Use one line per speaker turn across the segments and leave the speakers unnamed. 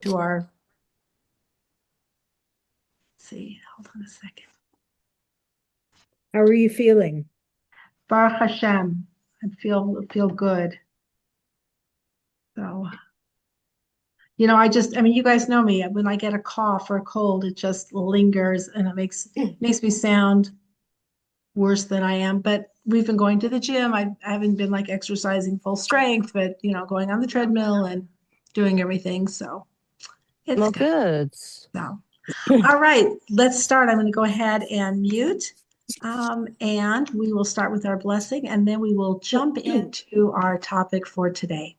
to our, let's see, hold on a second.
How are you feeling?
Baruch Hashem, I feel good. So, I mean, you guys know me. When I get a cough or a cold, it just lingers and it makes me sound worse than I am. But we've been going to the gym. I haven't been like exercising full strength, but going on the treadmill and doing everything. So it's
Well,
good.
good.
So, all right, let's start. I'm going to go ahead and mute. And we will start with our blessing, and then we will jump into our topic for today.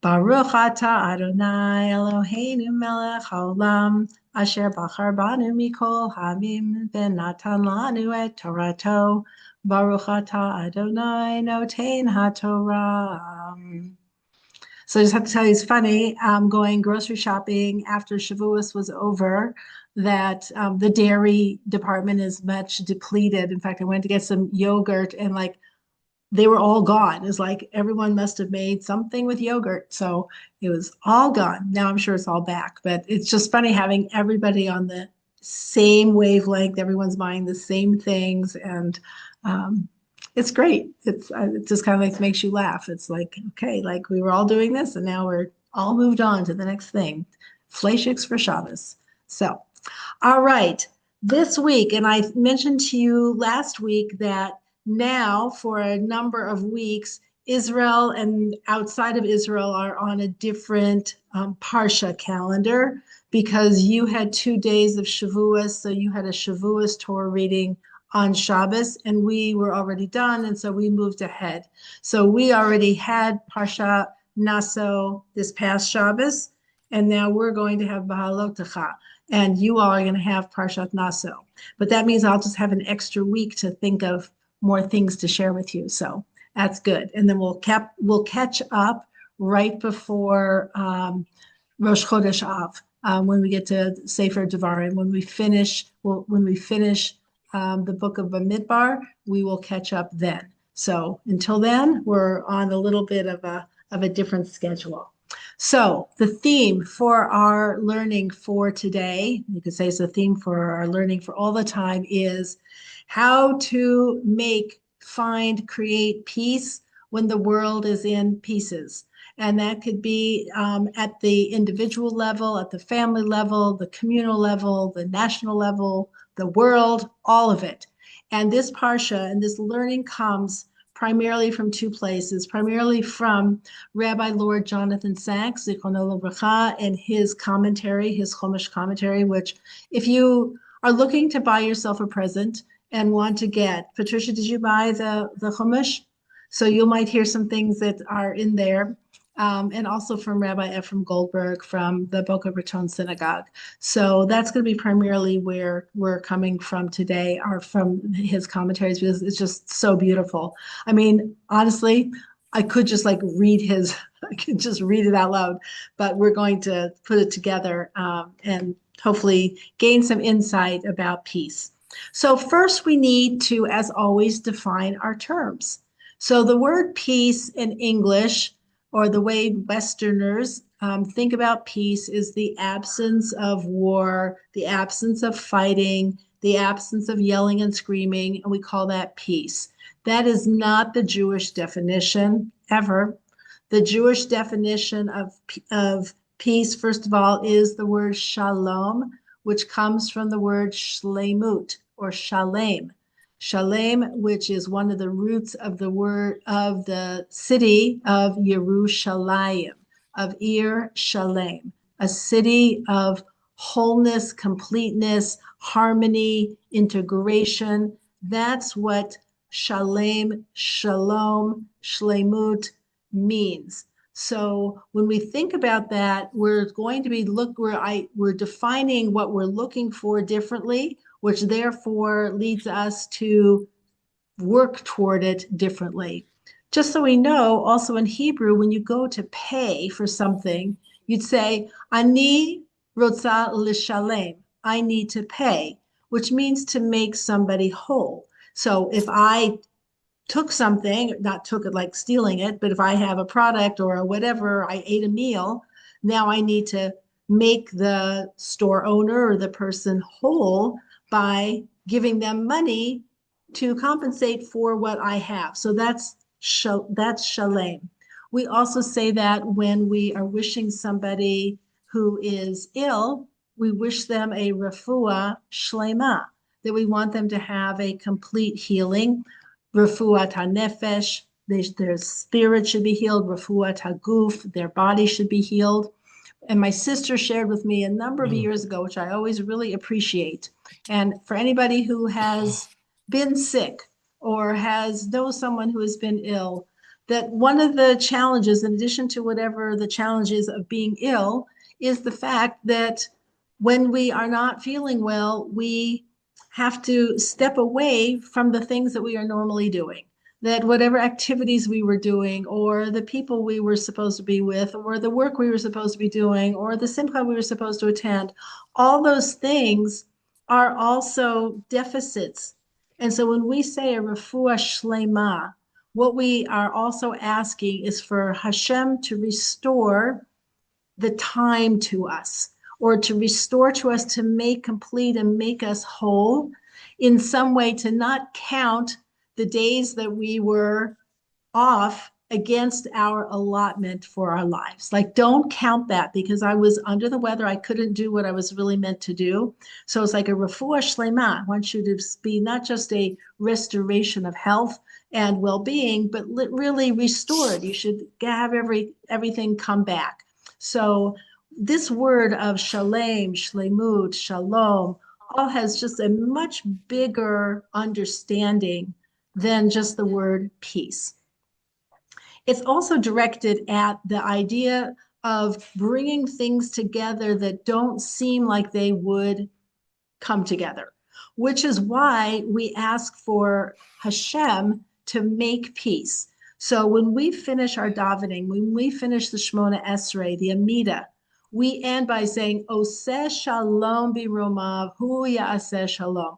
Baruch atah Adonai Eloheinu melech haolam, asher bachar banu mikol hamim v'natan lanu et Torato. Baruch atah Adonai noten haTorah. So I just have to tell you, it's funny. Going grocery shopping after Shavuos was over, that the dairy department is much depleted. In fact, I went to get some yogurt and like they were all gone. It's like everyone must have made something with yogurt. So it was all gone. Now I'm sure it's all back, but it's just funny having everybody on the same wavelength. Everyone's buying the same things. And it's great. It just kind of like makes you laugh. It's like, okay, like we were all doing this and now we're all moved on to the next thing. Fleischiks for Shabbos. So, all right. This week, and I mentioned to you last week that now for a number of weeks, Israel and outside of Israel are on a different parsha calendar because you had 2 days of Shavuos. So you had a Shavuos Torah reading on Shabbos, and we were already done, and so we moved ahead. So we already had Parsha Naso this past Shabbos, and now we're going to have Bahalotecha, and you all are going to have Parshat Naso. But that means I'll just have an extra week to think of more things to share with you. So that's good. And then we'll catch up right before Rosh Chodesh Av when we get to Sefer Devarim. When we finish the book of Bamidbar, we will catch up then. So until then, we're on a little bit of a different schedule. So the theme for our learning for today, you could say it's a theme for our learning for all the time, is how to create peace when the world is in pieces. And that could be at the individual level, at the family level, the communal level, the national level, the world, all of it. And this parsha and this learning comes primarily from two places, primarily from Rabbi Lord Jonathan Sacks, Zichrono Livracha, and his commentary, his Chumash commentary, which if you are looking to buy yourself a present and want to get, Patricia, did you buy the Chumash? So you might hear some things that are in there. And also from Rabbi Ephraim Goldberg from the Boca Raton Synagogue. So that's going to be primarily where we're coming from today, are from his commentaries, because it's just so beautiful. I mean, honestly, I could just like I could just read it out loud, but we're going to put it together and hopefully gain some insight about peace. So first we need to, as always, define our terms. So the word peace in English, or the way Westerners think about peace, is the absence of war, the absence of fighting, the absence of yelling and screaming, and we call that peace. That is not the Jewish definition ever. The Jewish definition of peace, first of all, is the word shalom, which comes from the word shlemut or shalem. Shalem, which is one of the roots of the word of the city of Yerushalayim, of Ir Shalem, a city of wholeness, completeness, harmony, integration. That's what Shalem, Shalom, Shlemut means. So when we think about that, we're going to be we're defining what we're looking for differently, which therefore leads us to work toward it differently. Just so we know, also in Hebrew, when you go to pay for something, you'd say, Ani rotza lishalem, I need to pay, which means to make somebody whole. So if I took something, not took it like stealing it, but if I have a product or whatever, I ate a meal, now I need to make the store owner or the person whole by giving them money to compensate for what I have. So that's shalem. We also say that when we are wishing somebody who is ill, we wish them a refuah shlema, that we want them to have a complete healing. Refuat hanefesh, their spirit should be healed. Refuat haguf, their body should be healed. And my sister shared with me a number of years ago, which I always really appreciate. And for anybody who has been sick or knows someone who has been ill, that one of the challenges, in addition to whatever the challenges of being ill, is the fact that when we are not feeling well, we have to step away from the things that we are normally doing. That whatever activities we were doing, or the people we were supposed to be with, or the work we were supposed to be doing, or the simcha we were supposed to attend, all those things are also deficits. And so when we say a refuah shlema, what we are also asking is for Hashem to restore the time to us, or to restore to us, to make complete and make us whole in some way, to not count the days that we were off against our allotment for our lives. Like, don't count that because I was under the weather. I couldn't do what I was really meant to do. So it's like a refuah shlema. I want you to be not just a restoration of health and well-being, but really restored. You should have everything come back. So this word of shalem, shlemut, shalom, all has just a much bigger understanding than just the word peace. It's also directed at the idea of bringing things together that don't seem like they would come together, which is why we ask for Hashem to make peace. So when we finish our davening, when we finish the Shemona Esrei, the Amida, we end by saying, Oseh shalom biromav, hu ya'aseh shalom.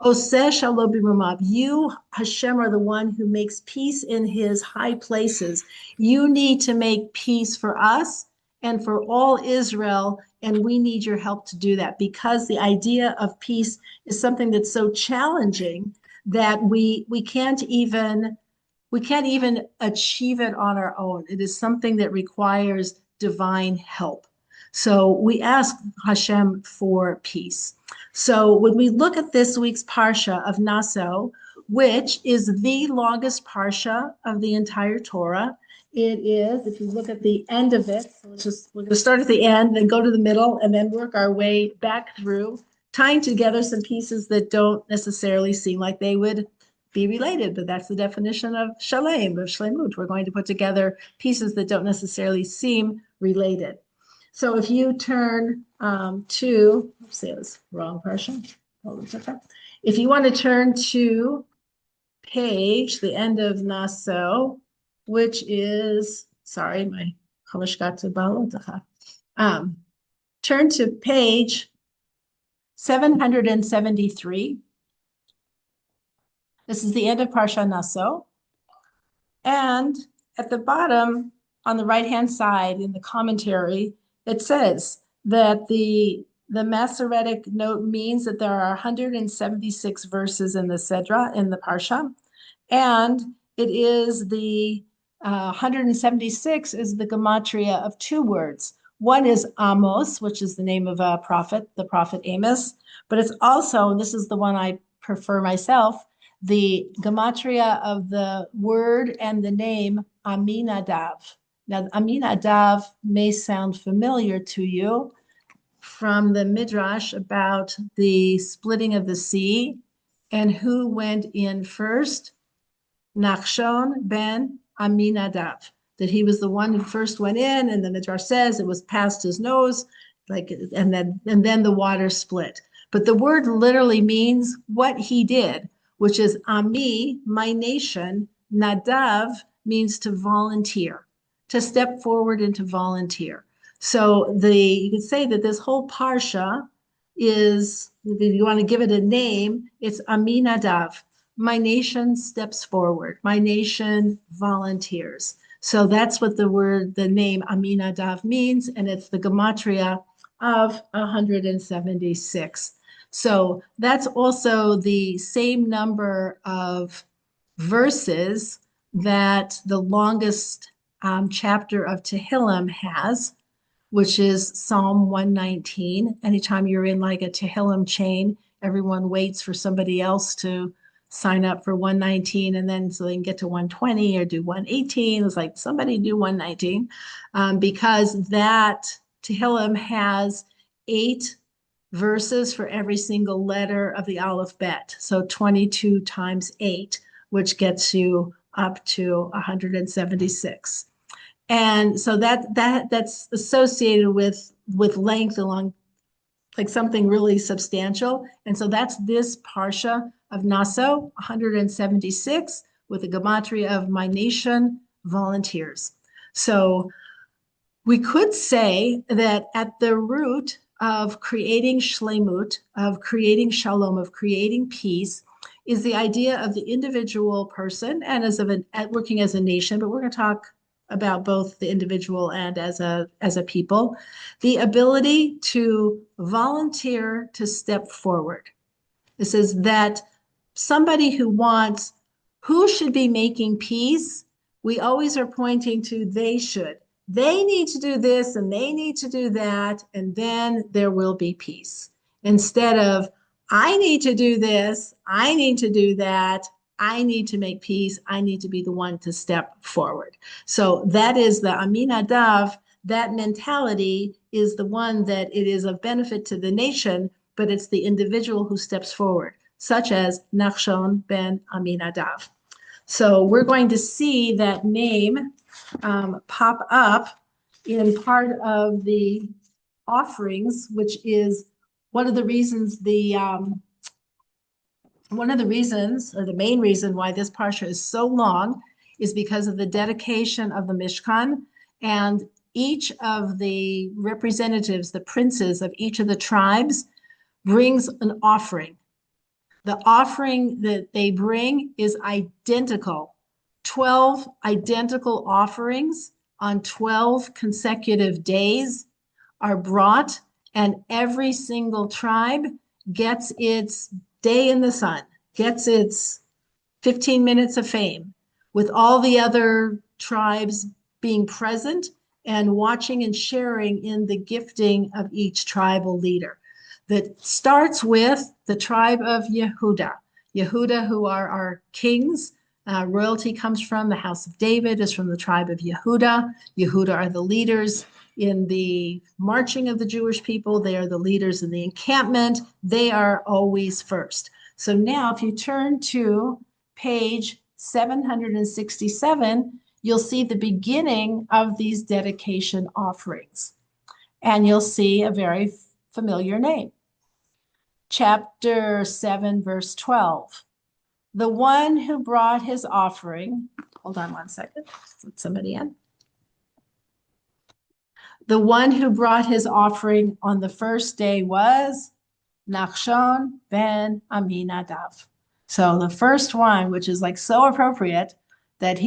Oseh shalom biromav. You, Hashem, are the one who makes peace in his high places. You need to make peace for us and for all Israel, and we need your help to do that, because the idea of peace is something that's so challenging that we can't even achieve it on our own. It is something that requires divine help. So we ask Hashem for peace. So when we look at this week's parsha of Naso, which is the longest parsha of the entire Torah, it is, if you look at the end of it, so we're going to start at the end, then go to the middle, and then work our way back through, tying together some pieces that don't necessarily seem like they would be related, but that's the definition of shalem, of shlemut. We're going to put together pieces that don't necessarily seem related. So if you turn to, oops, it was wrong parsha. If you want to turn to the end of Naso, which is, sorry, my turn to page 773. This is the end of Parsha Naso. And at the bottom, on the right-hand side in the commentary, it says that the Masoretic note means that there are 176 verses in the Sedra, in the Parsha. And it is the 176 is the gematria of two words. One is Amos, which is the name of a prophet, the prophet Amos. But it's also, and this is the one I prefer myself, the gematria of the word and the name Aminadav. Now, Aminadav may sound familiar to you from the Midrash about the splitting of the sea and who went in first. Nachshon ben Aminadav, that he was the one who first went in, and the Midrash says it was past his nose, and then the water split. But the word literally means what he did, which is Ami, my nation. Nadav means to volunteer, to step forward and to volunteer. So you could say that this whole parsha is, if you want to give it a name, it's Aminadav. My nation steps forward. My nation volunteers. So that's what the name Aminadav means, and it's the gematria of 176. So that's also the same number of verses that the longest chapter of Tehillim has, which is Psalm 119. Anytime you're in like a Tehillim chain, everyone waits for somebody else to sign up for 119, and then so they can get to 120 or do 118. It's like somebody do 119, because that Tehillim has 8 verses for every single letter of the Aleph Bet. So 22 times 8, which gets you up to 176. And so that's associated with length along like something really substantial. And so that's this parsha of Naso, 176, with the gematria of my nation volunteers. So we could say that at the root of creating shlemut, of creating shalom, of creating peace, is the idea of the individual person and working as a nation, but we're going to talk about both the individual and as a people, the ability to volunteer to step forward. This is that somebody who should be making peace, we always are pointing to they should. They need to do this and they need to do that, and then there will be peace. Instead of, I need to do this, I need to do that, I need to make peace, I need to be the one to step forward. So that is the Aminadav. That mentality is the one that it is of benefit to the nation, but it's the individual who steps forward, such as Nachshon ben Aminadav. So we're going to see that name pop up in part of the offerings, which is one of the reasons or the main reason why this parsha is so long is because of the dedication of the Mishkan, and each of the representatives, the princes of each of the tribes, brings an offering. The offering that they bring is identical. 12 identical offerings on 12 consecutive days are brought, and every single tribe gets its day in the sun, gets its 15 minutes of fame, with all the other tribes being present and watching and sharing in the gifting of each tribal leader. That starts with the tribe of Yehuda. Yehuda, who are our kings. Royalty comes from the house of David, is from the tribe of Yehuda. Yehuda are the leaders in the marching of the Jewish people. They are the leaders in the encampment. They are always first. So now if you turn to page 767, you'll see the beginning of these dedication offerings. And you'll see a very familiar name. Chapter 7, verse 12. The one who brought his offering, hold on one second, let somebody in. The one who brought his offering on the first day was Nachshon ben Aminadav. So the first one, which is like so appropriate that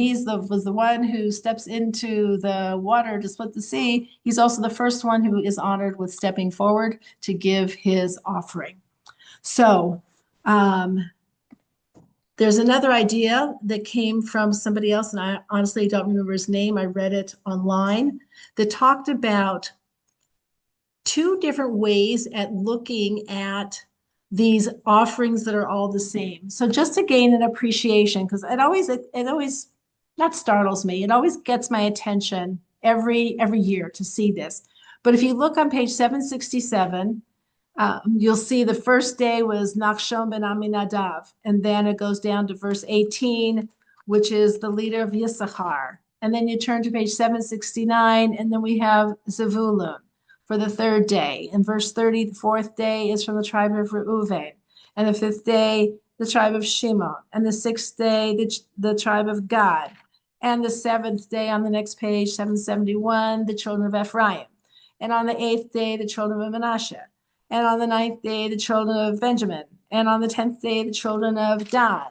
was the one who steps into the water to split the sea. He's also the first one who is honored with stepping forward to give his offering. So there's another idea that came from somebody else, and I honestly don't remember his name. I read it online, that talked about 2 different ways at looking at these offerings that are all the same. So just to gain an appreciation, because it always not startles me, it always gets my attention every year to see this. But if you look on page 767, you'll see the first day was Nachshon ben Aminadav, and then it goes down to verse 18, which is the leader of Yissachar. And then you turn to page 769, and then we have Zevulun for the 3rd day. And verse 30, the 4th day is from the tribe of Reuven. And the 5th day, the tribe of Shimon. And the 6th day, the tribe of Gad. And the 7th day on the next page, 771, the children of Ephraim. And on the 8th day, the children of Manasseh. And on the 9th day, the children of Benjamin. And on the 10th day, the children of Dan.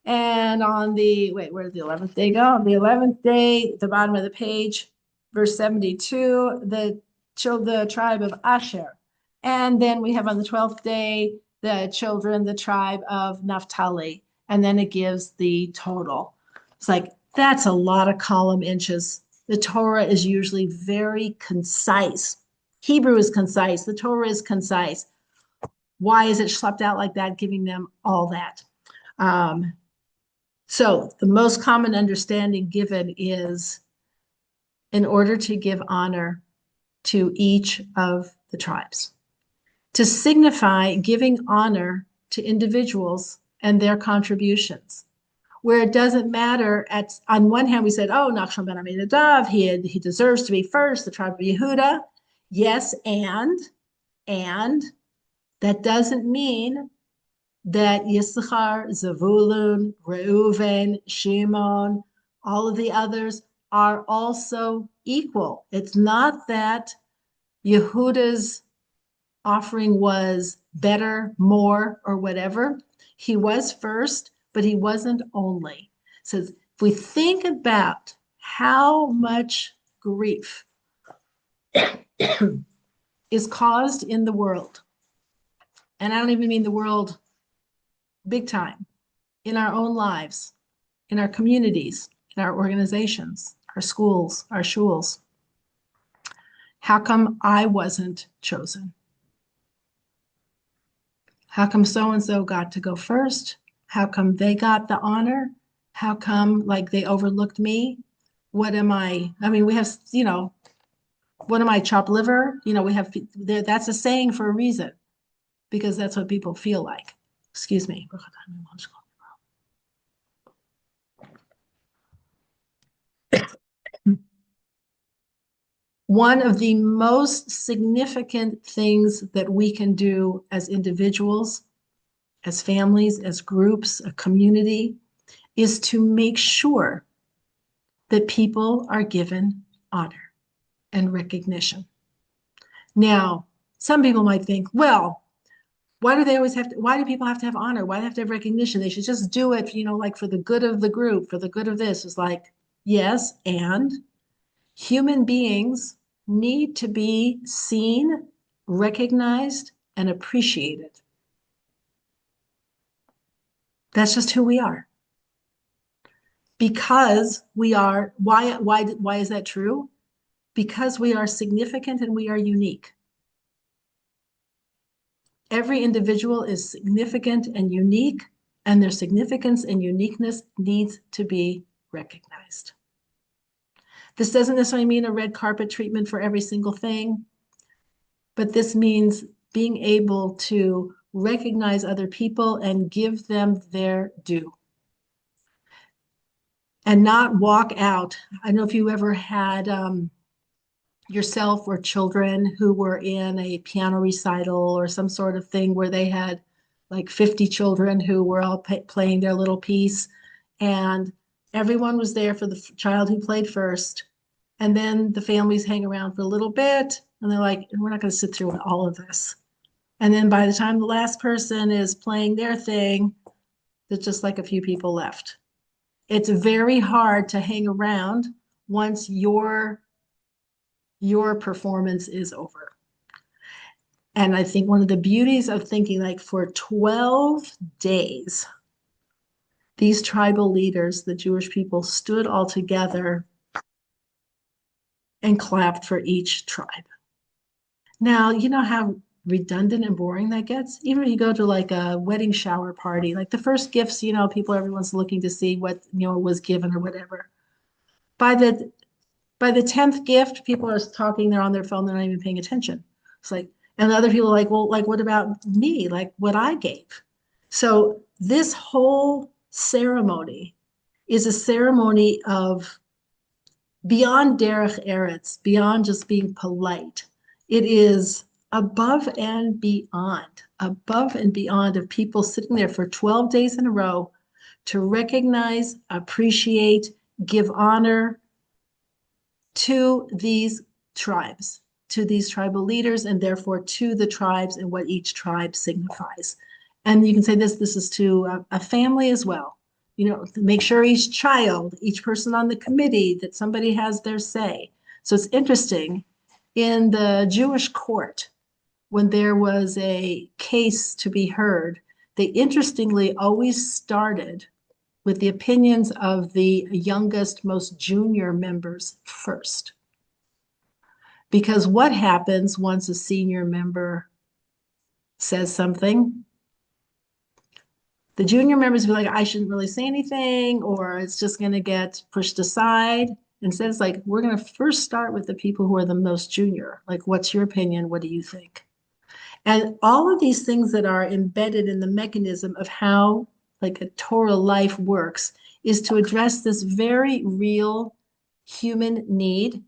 And on where did the 11th day go? On the 11th day, at the bottom of the page, verse 72, the the tribe of Asher. And then we have on the 12th day, the children, the tribe of Naphtali. And then it gives the total. It's like, that's a lot of column inches. The Torah is usually very concise. Hebrew is concise. The Torah is concise. Why is it schlepped out like that, giving them all that? So the most common understanding given is in order to give honor to each of the tribes, to signify giving honor to individuals and their contributions, where it doesn't matter. On one hand, we said, oh, Nachshon ben Aminadav, he deserves to be first, the tribe of Yehuda. Yes, and that doesn't mean that Yisachar, Zavulun, Reuven, Shimon, all of the others are also equal. It's not that Yehuda's offering was better, more, or whatever. He was first, but he wasn't only. So if we think about how much grief is caused in the world, and I don't even mean the world big time, in our own lives, in our communities, in our organizations, our schools, our shuls. How come I wasn't chosen? How come so-and-so got to go first? How come they got the honor? How come like they overlooked me? What am I? I mean, we have, what am I, chopped liver? We have, that's a saying for a reason, because that's what people feel like. Excuse me. One of the most significant things that we can do as individuals, as families, as groups, a community, is to make sure that people are given honor and recognition. Now, some people might think, well, why do people have to have honor? Why do they have to have recognition? They should just do it, like for the good of the group, for the good of this. It's like, yes, and human beings need to be seen, recognized, and appreciated. That's just who we are. Because we are, why is that true? Because we are significant and we are unique. Every individual is significant and unique, and their significance and uniqueness needs to be recognized. This doesn't necessarily mean a red carpet treatment for every single thing, but this means being able to recognize other people and give them their due. And not walk out. I don't know if you ever had yourself or children who were in a piano recital or some sort of thing where they had like 50 children who were all playing their little piece, and everyone was there for the child who played first. And then the families hang around for a little bit and they're like, we're not going to sit through all of this. And then by the time the last person is playing their thing, there's just like a few people left. It's very hard to hang around once your performance is over. And I think one of the beauties of thinking like for 12 days, these tribal leaders, the Jewish people, stood all together and clapped for each tribe. Now, you know how redundant and boring that gets? Even if you go to like a wedding shower party, like the first gifts, everyone's looking to see what, was given or whatever. By the 10th gift, people are talking, they're on their phone, they're not even paying attention. It's like, and other people are like, well, like, what about me? Like what I gave. So this whole ceremony is a ceremony of beyond derech eretz, beyond just being polite. It is above and beyond of people sitting there for 12 days in a row to recognize, appreciate, give honor to these tribes, to these tribal leaders, and therefore to the tribes and what each tribe signifies. And you can say this is to a family as well. Make sure each child, each person on the committee, that somebody has their say. So it's interesting. In the Jewish court, when there was a case to be heard, they interestingly always started with the opinions of the youngest, most junior members first. Because what happens once a senior member says something? The junior members be like, I shouldn't really say anything, or it's just going to get pushed aside. Instead, it's like, we're going to first start with the people who are the most junior. Like, what's your opinion? What do you think? And all of these things that are embedded in the mechanism of how like a Torah life works is to address this very real human need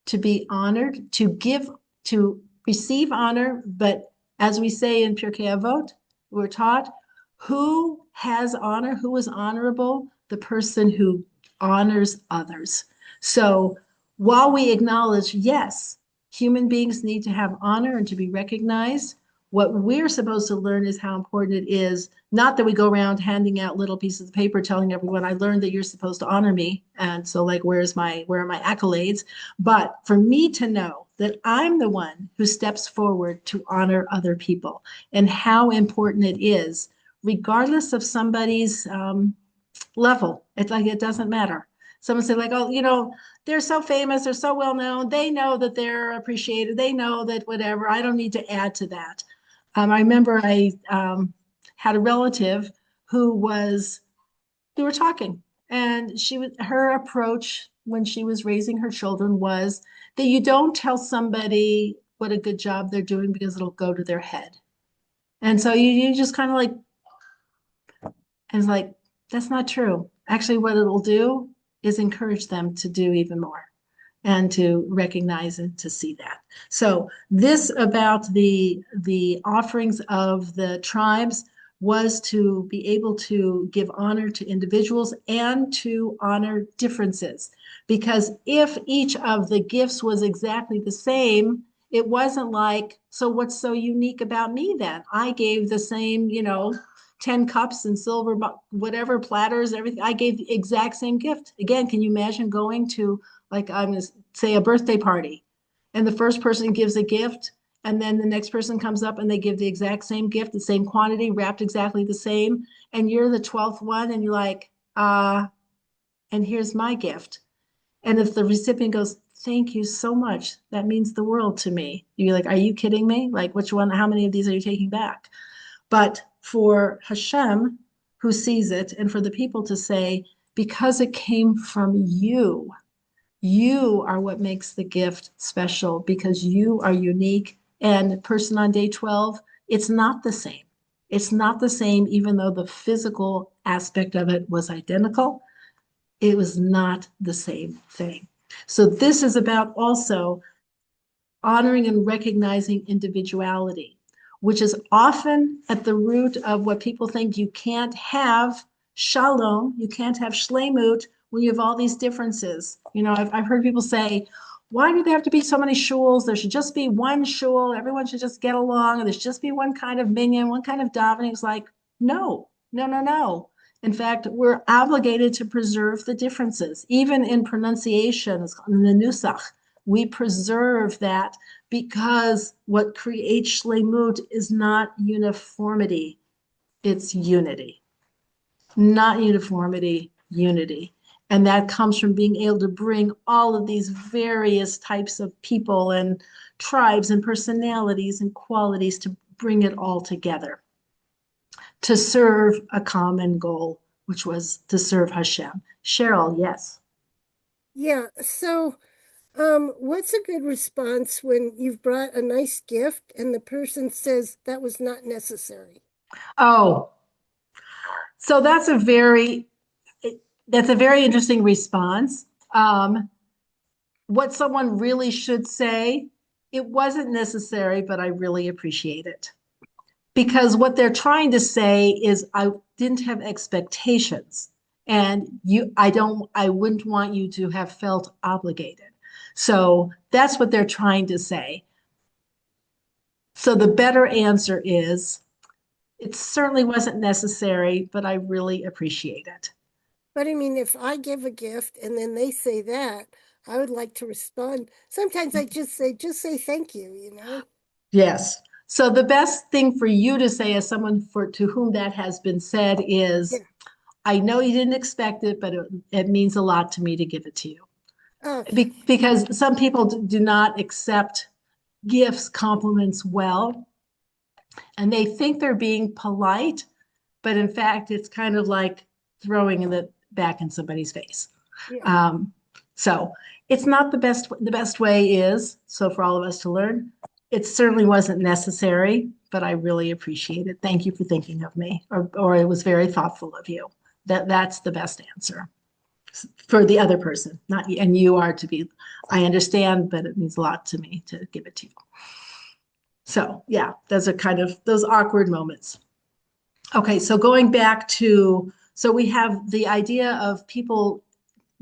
to be honored, to give, to receive honor. But as we say in Pirkei Avot, we're taught who has honor, who is honorable? The person who honors others. So while we acknowledge, yes, human beings need to have honor and to be recognized, what we're supposed to learn is how important it is, not that we go around handing out little pieces of paper telling everyone, I learned that you're supposed to honor me. And so like, where are my accolades? But for me to know that I'm the one who steps forward to honor other people and how important it is, regardless of somebody's level. It's like, it doesn't matter. Someone say like, oh, they're so famous, they're so well known. They know that they're appreciated. They know that whatever, I don't need to add to that. I remember I had a relative who we were talking, and her approach when she was raising her children was that you don't tell somebody what a good job they're doing because it'll go to their head. And so you just kind of like, and it's like, that's not true. Actually, what it'll do is encourage them to do even more and to recognize and to see that. So this about the offerings of the tribes was to be able to give honor to individuals and to honor differences. Because if each of the gifts was exactly the same, it wasn't like, so what's so unique about me then? I gave the same, 10 cups and silver, whatever platters, everything. I gave the exact same gift. Again, can you imagine going to, like, I'm going to say a birthday party, and the first person gives a gift, and then the next person comes up and they give the exact same gift, the same quantity, wrapped exactly the same, and you're the 12th one, and you're like, and here's my gift. And if the recipient goes, thank you so much, that means the world to me. You're like, are you kidding me? Like, which one, how many of these are you taking back? But for Hashem, who sees it, and for the people to say, because it came from you, you are what makes the gift special because you are unique. And person on day 12, it's not the same. It's not the same, even though the physical aspect of it was identical. It was not the same thing. So this is about also honoring and recognizing individuality, which is often at the root of what people think. You can't have shalom, you can't have shlemut when you have all these differences. I've heard people say, why do there have to be so many shuls? There should just be one shul. Everyone should just get along. And there should just be one kind of minyan, one kind of davening. It's like, no, no, no, no. In fact, we're obligated to preserve the differences, even in pronunciations, in the nusach. We preserve that because what creates shlemut is not uniformity, it's unity. Not uniformity, unity. And that comes from being able to bring all of these various types of people and tribes and personalities and qualities to bring it all together to serve a common goal, which was to serve Hashem. Cheryl, yes.
Yeah. So, what's a good response when you've brought a nice gift and the person says that was not necessary?
Oh, so that's a very interesting response. What someone really should say, it wasn't necessary, but I really appreciate it. Because what they're trying to say is, I didn't have expectations, and I wouldn't want you to have felt obligated. So that's what they're trying to say. So the better answer is, it certainly wasn't necessary, but I really appreciate it.
But I mean, if I give a gift and then they say that, I would like to respond. Sometimes I just say thank you, you know?
Yes. So the best thing for you to say as someone to whom that has been said
Yeah.
is, I know you didn't expect it, but it means a lot to me to give it to you.
Oh,
Because some people do not accept gifts, compliments well, and they think they're being polite, but in fact, it's kind of like throwing it back in somebody's face.
yeah.
Um, so it's not the best. The best way is so for all of us to learn. It certainly wasn't necessary, but I really appreciate it. Thank you for thinking of me, or it was very thoughtful of you. That's the best answer for the other person, not you. And you are to be. I understand, but it means a lot to me to give it to you. So yeah, those are kind of those awkward moments. Okay, so going back to, so we have the idea of people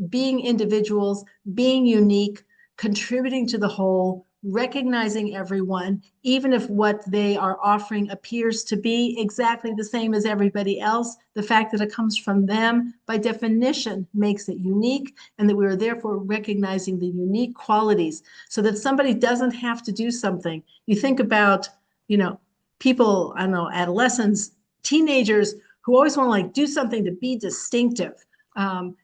being individuals, being unique, contributing to the whole, recognizing everyone, even if what they are offering appears to be exactly the same as everybody else, the fact that it comes from them, by definition, makes it unique, and that we are therefore recognizing the unique qualities so that somebody doesn't have to do something. You think about, you know, people, I don't know, adolescents, teenagers who always want to like do something to be distinctive.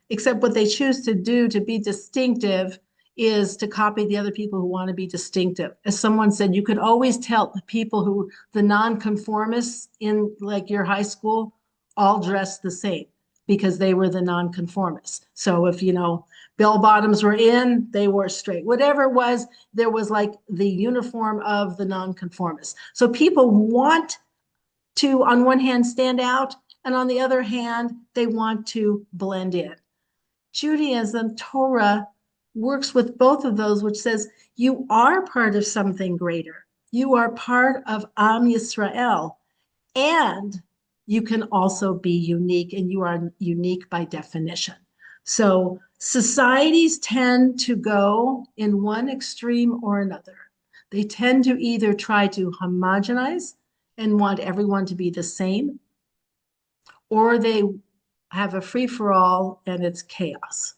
Except what they choose to do to be distinctive is to copy the other people who want to be distinctive. As someone said, you could always tell the people who, the nonconformists in like your high school, all dressed the same because they were the nonconformists. So if, you know, bell bottoms were in, they wore straight. Whatever it was, there was like the uniform of the nonconformists. So people want to, on one hand, stand out, and on the other hand, they want to blend in. Judaism, Torah, works with both of those, which says you are part of something greater. You are part of Am Yisrael, and you can also be unique, and you are unique by definition. So societies tend to go in one extreme or another. They tend to either try to homogenize and want everyone to be the same, or they have a free for all and it's chaos,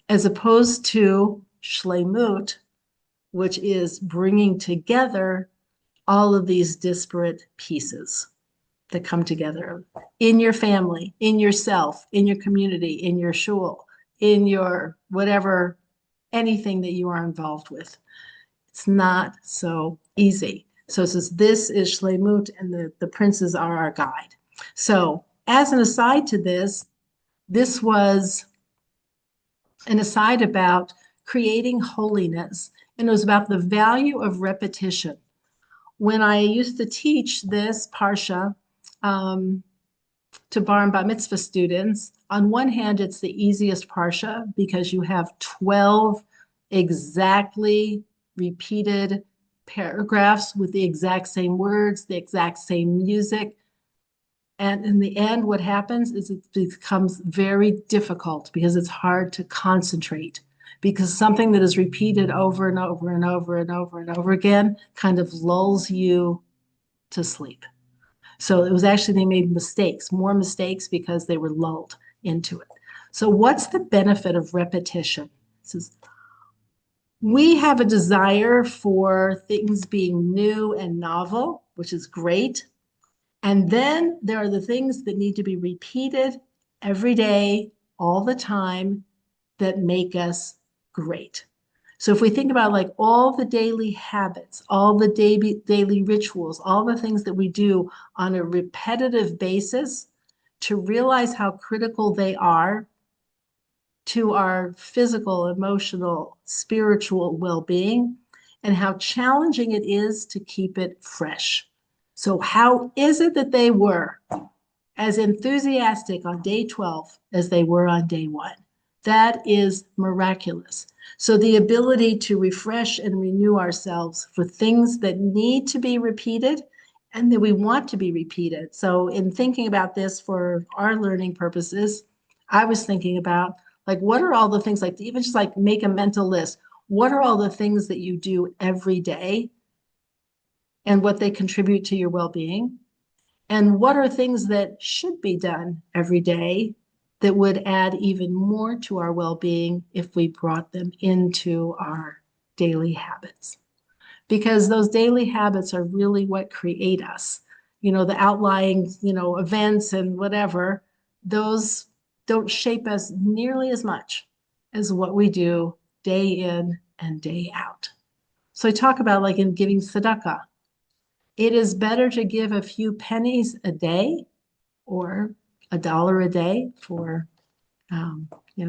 as opposed to shlemut, which is bringing together all of these disparate pieces that come together in your family, in yourself, in your community, in your shul, in your whatever, anything that you are involved with. It's not so easy. So it says, this is shlemut, and the princes are our guide. So as an aside to this, this was an aside about creating holiness, and it was about the value of repetition. When I used to teach this parsha to bar and bat mitzvah students, on one hand, it's the easiest parsha because you have 12 exactly repeated paragraphs with the exact same words, the exact same music. And in the end, what happens is it becomes very difficult because it's hard to concentrate, because something that is repeated over and over and over and over and over again kind of lulls you to sleep. So it was actually, they made mistakes, more mistakes because they were lulled into it. So what's the benefit of repetition? It says, we have a desire for things being new and novel, which is great. And then there are the things that need to be repeated every day, all the time, that make us great. So if we think about like all the daily habits, all the daily rituals, all the things that we do on a repetitive basis, to realize how critical they are to our physical, emotional, spiritual well-being, and how challenging it is to keep it fresh. So how is it that they were as enthusiastic on day 12 as they were on day 1? That is miraculous. So the ability to refresh and renew ourselves for things that need to be repeated and that we want to be repeated. So in thinking about this for our learning purposes, I was thinking about like, what are all the things, like even just like make a mental list. What are all the things that you do every day and what they contribute to your well-being? And what are things that should be done every day that would add even more to our well-being if we brought them into our daily habits. Because those daily habits are really what create us. The outlying, events and whatever, those don't shape us nearly as much as what we do day in and day out. So I talk about like in giving tzedakah. It is better to give a few pennies a day or $1 a day for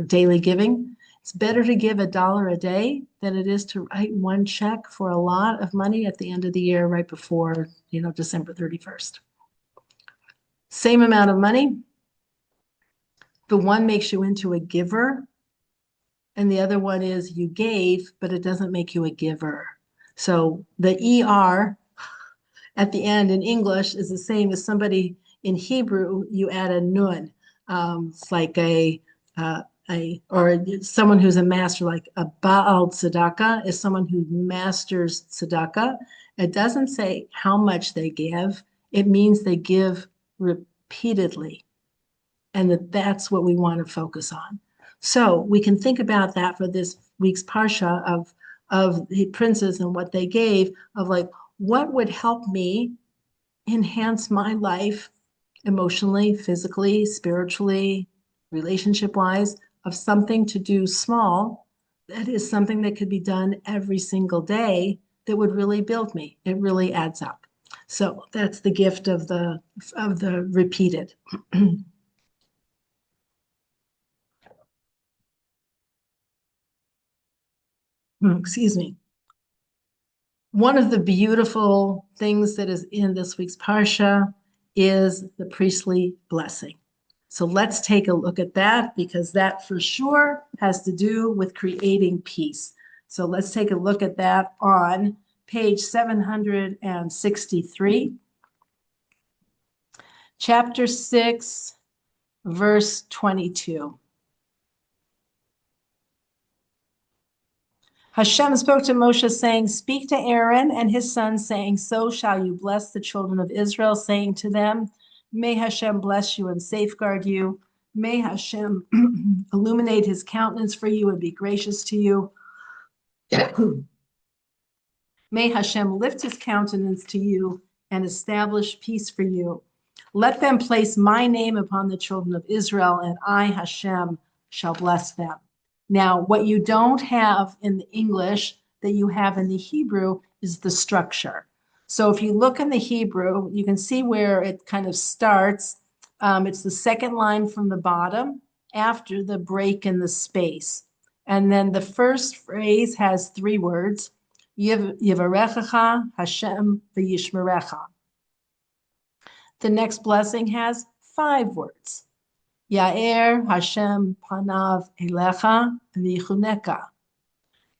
daily giving. It's better to give $1 a day than it is to write one check for a lot of money at the end of the year, right before, December 31st. Same amount of money. The one makes you into a giver, and the other one is you gave, but it doesn't make you a giver. So the ER at the end in English is the same as somebody in Hebrew, you add a nun. It's like or someone who's a master, like a Baal Tzedakah is someone who masters tzedakah. It doesn't say how much they give. It means they give repeatedly. And that's what we want to focus on. So we can think about that for this week's parsha of the princes and what they gave, of like, what would help me enhance my life emotionally, physically, spiritually, relationship-wise, of something to do small that is something that could be done every single day that would really build me. It really adds up. So that's the gift of the repeated. Excuse me. One of the beautiful things that is in this week's parsha is the priestly blessing. So let's take a look at that, because that for sure has to do with creating peace. So let's take a look at that on page 763, chapter 6, verse 22. Hashem spoke to Moshe, saying, "Speak to Aaron and his sons, saying, so shall you bless the children of Israel, saying to them, may Hashem bless you and safeguard you. May Hashem illuminate his countenance for you and be gracious to you. May Hashem lift his countenance to you and establish peace for you. Let them place my name upon the children of Israel, and I, Hashem, shall bless them." Now, what you don't have in the English that you have in the Hebrew is the structure. So if you look in the Hebrew, you can see where it kind of starts. It's the second line from the bottom after the break in the space. And then the first phrase has 3 words, Yivarechecha Hashem v'yishmerecha. The next blessing has 5 words. Ya'er Hashem panav elecha v'yichuneka.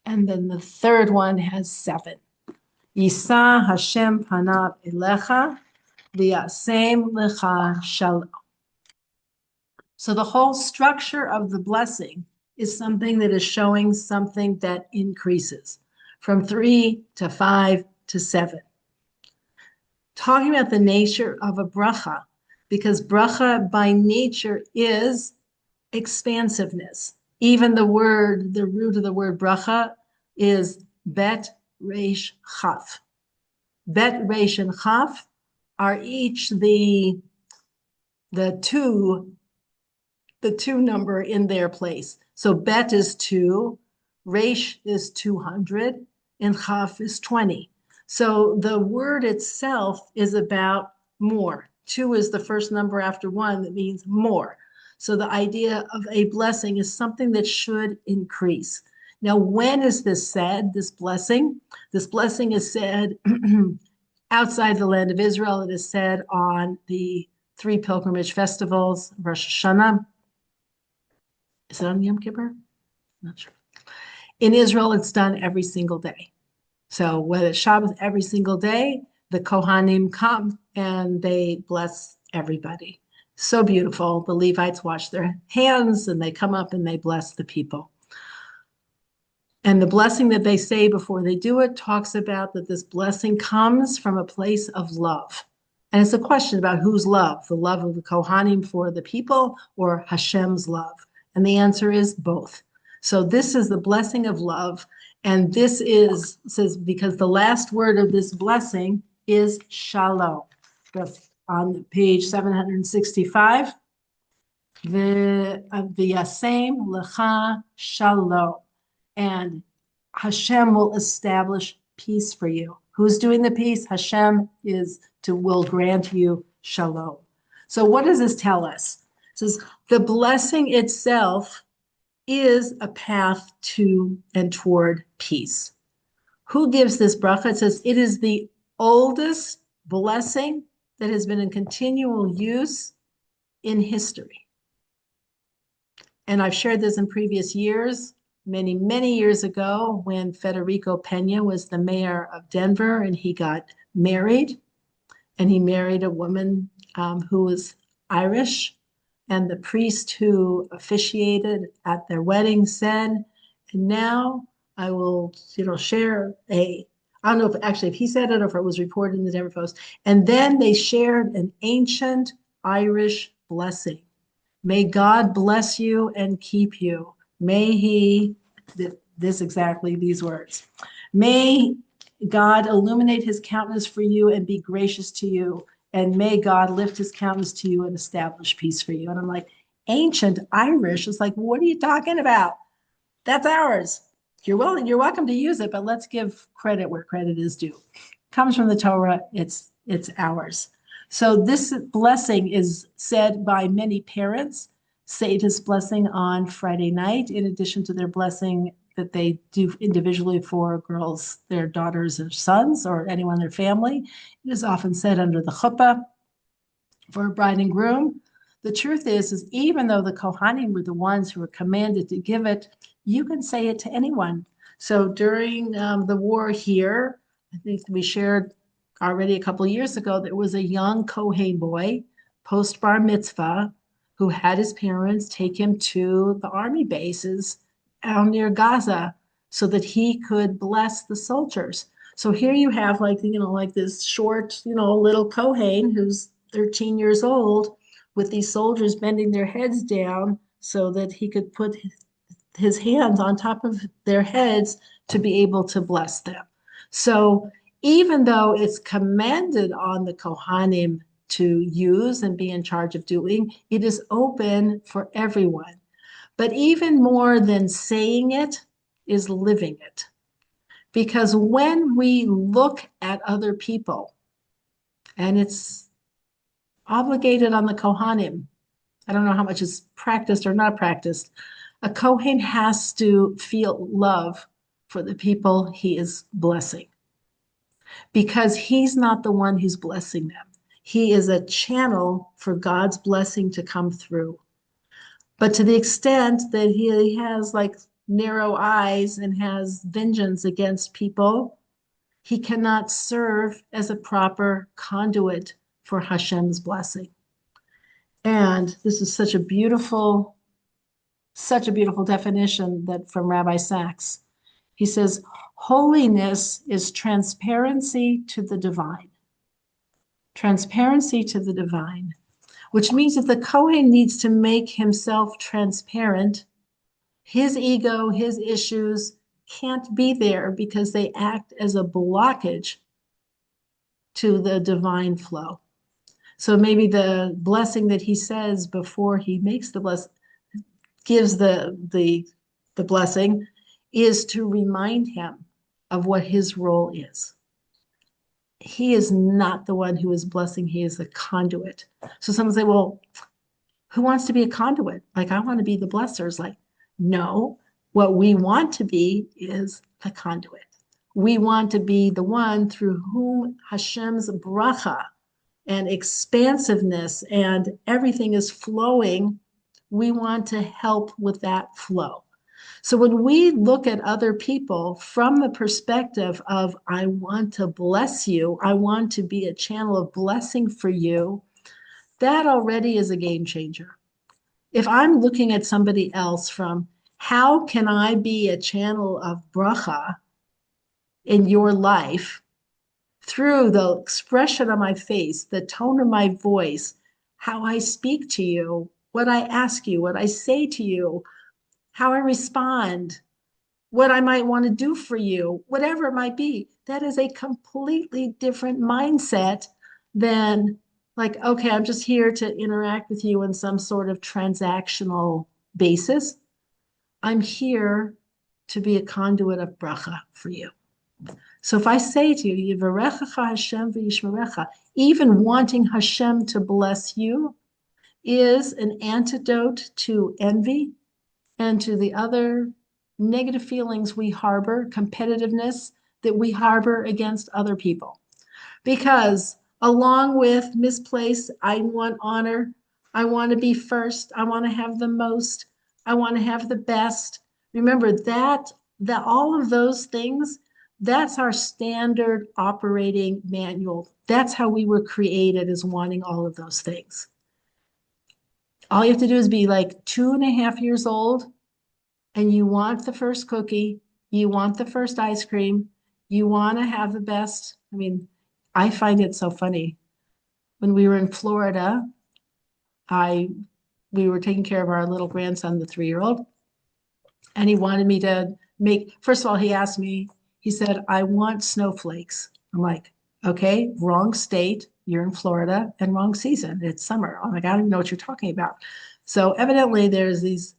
And then the third one has 7. Yisa Hashem panav elecha v'yasem lecha shalom. So the whole structure of the blessing is something that is showing something that increases from 3 to 5 to 7. Talking about the nature of a bracha, because bracha by nature is expansiveness. Even the root of the word bracha is bet, resh, chaf. Bet, resh, and chaf are each the two number in their place. So bet is 2, resh is 200, and chaf is 20. So the word itself is about more. 2 is the first number after 1 that means more. So the idea of a blessing is something that should increase. Now, when is this said, this blessing? This blessing is said outside the land of Israel. It is said on the 3 pilgrimage festivals, Rosh Hashanah. Is it on Yom Kippur? I'm not sure. In Israel, it's done every single day. So whether it's Shabbos, every single day, the Kohanim come and they bless everybody. So beautiful. The Levites wash their hands and they come up and they bless the people. And the blessing that they say before they do it talks about that this blessing comes from a place of love. And it's a question about whose love, the love of the Kohanim for the people or Hashem's love. And the answer is both. So this is the blessing of love. And this is, says, because the last word of this blessing is shalom. That's on page 765. V'yasem lecha shalom. And Hashem will establish peace for you. Who's doing the peace? Hashem will grant you shalom. So what does this tell us? It says the blessing itself is a path to and toward peace. Who gives this bracha? It says it is the oldest blessing that has been in continual use in history. And I've shared this in previous years, many, many years ago when Federico Pena was the mayor of Denver and he got married. And he married a woman who was Irish. And the priest who officiated at their wedding said, and now I will, share I don't know if he said it or if it was reported in the Denver Post. And then they shared an ancient Irish blessing. May God bless you and keep you. May he, these words. May God illuminate his countenance for you and be gracious to you. And may God lift his countenance to you and establish peace for you. And I'm like, ancient Irish? It's like, what are you talking about? That's ours. You're welcome to use it, but let's give credit where credit is due. Comes from the Torah, it's ours. So this blessing is said by many parents, say this blessing on Friday night, in addition to their blessing that they do individually for girls, their daughters or sons, or anyone in their family. It is often said under the chuppah for a bride and groom. The truth is even though the Kohanim were the ones who were commanded to give it, you can say it to anyone. So during the war here, I think we shared already a couple of years ago, there was a young Kohen boy, post bar mitzvah, who had his parents take him to the army bases out near Gaza so that he could bless the soldiers. So here you have like this short, little Kohen who's 13 years old with these soldiers bending their heads down so that he could put his hands on top of their heads to be able to bless them. So even though it's commanded on the Kohanim to use and be in charge of doing, it is open for everyone. But even more than saying it is living it. Because when we look at other people, and it's obligated on the Kohanim, I don't know how much is practiced or not practiced, a Kohen has to feel love for the people he is blessing. Because he's not the one who's blessing them. He is a channel for God's blessing to come through. But to the extent that he has like narrow eyes and has vengeance against people, he cannot serve as a proper conduit for Hashem's blessing. And this is such a beautiful definition that from Rabbi Sachs. He says, holiness is transparency to the divine. Transparency to the divine, which means that the Kohen needs to make himself transparent. His ego, his issues can't be there because they act as a blockage to the divine flow. So maybe the blessing that he says before he makes the blessing, gives the blessing, is to remind him of what his role is. He is not the one who is blessing, he is the conduit. So someone say, well, who wants to be a conduit? Like, I want to be the blesser. It's like, no, what we want to be is the conduit. We want to be the one through whom Hashem's bracha and expansiveness and everything is flowing. We want to help with that flow. So when we look at other people from the perspective of, I want to bless you, I want to be a channel of blessing for you, that already is a game changer. If I'm looking at somebody else from, how can I be a channel of bracha in your life through the expression of my face, the tone of my voice, how I speak to you, what I ask you, what I say to you, how I respond, what I might want to do for you, whatever it might be. That is a completely different mindset than like, okay, I'm just here to interact with you in some sort of transactional basis. I'm here to be a conduit of bracha for you. So if I say to you, Yivarechecha Hashem v'yishmerecha, even wanting Hashem to bless you is an antidote to envy and to the other negative feelings we harbor, competitiveness that we harbor against other people. Because along with misplaced, I want honor, I want to be first, I want to have the most, I want to have the best. Remember that all of those things, that's our standard operating manual. That's how we were created, as wanting all of those things. All you have to do is be like 2.5 years old and you want the first cookie, you want the first ice cream, you want to have the best. I mean, I find it so funny. When we were in Florida, we were taking care of our little grandson, the 3-year-old, and he wanted me to first of all, he asked me, he said, I want snowflakes. I'm like, okay, wrong state. You're in Florida and wrong season. It's summer. I'm like, I don't even know what you're talking about. So evidently there's these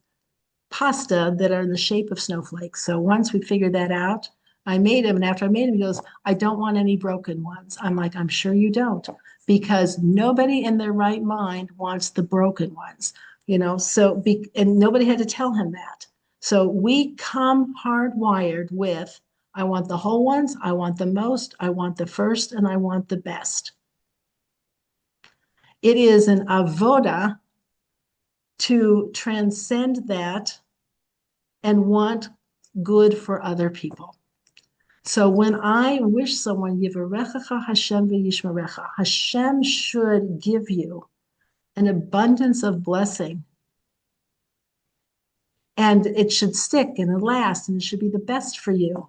pasta that are in the shape of snowflakes. So once we figured that out, I made him. And after I made him, he goes, I don't want any broken ones. I'm like, I'm sure you don't, because nobody in their right mind wants the broken ones, and nobody had to tell him that. So we come hardwired with, I want the whole ones, I want the most, I want the first, and I want the best. It is an avoda to transcend that and want good for other people. So when I wish someone, Yivarechecha Hashem v'yishmerecha, Hashem should give you an abundance of blessing. And it should stick and it last and it should be the best for you.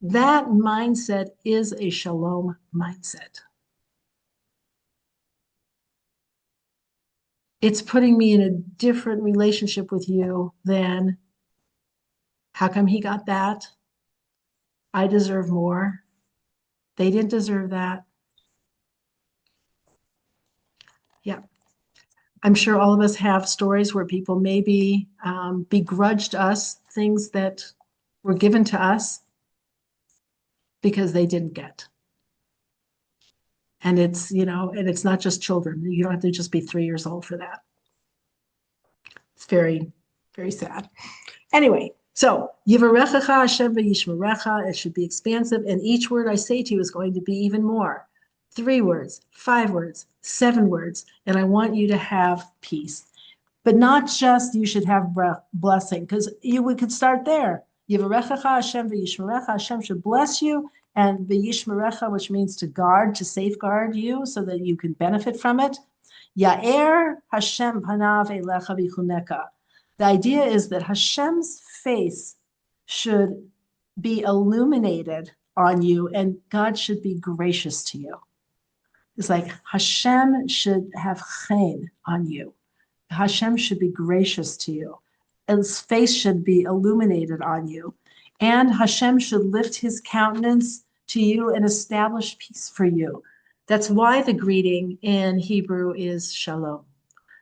That mindset is a shalom mindset. It's putting me in a different relationship with you than, how come he got that? I deserve more. They didn't deserve that. Yeah. I'm sure all of us have stories where people maybe begrudged us things that were given to us because they didn't get. And it's not just children. You don't have to just be 3 years old for that. It's very, very sad. Anyway, so Yivarechecha Hashem v'yishmerecha, it should be expansive, and each word I say to you is going to be even more. 3 words, 5 words, 7 words, and I want you to have peace. But not just you should have blessing, because we could start there. Yivarechecha Hashem v'yishmerecha, Hashem should bless you, and v'yishmerecha, which means to guard, to safeguard you so that you can benefit from it. Ya'er Hashem panav elecha v'chuneka. The idea is that Hashem's face should be illuminated on you and God should be gracious to you. It's like Hashem should have chen on you. Hashem should be gracious to you. His face should be illuminated on you. And Hashem should lift his countenance to you and establish peace for you. That's why the greeting in Hebrew is shalom.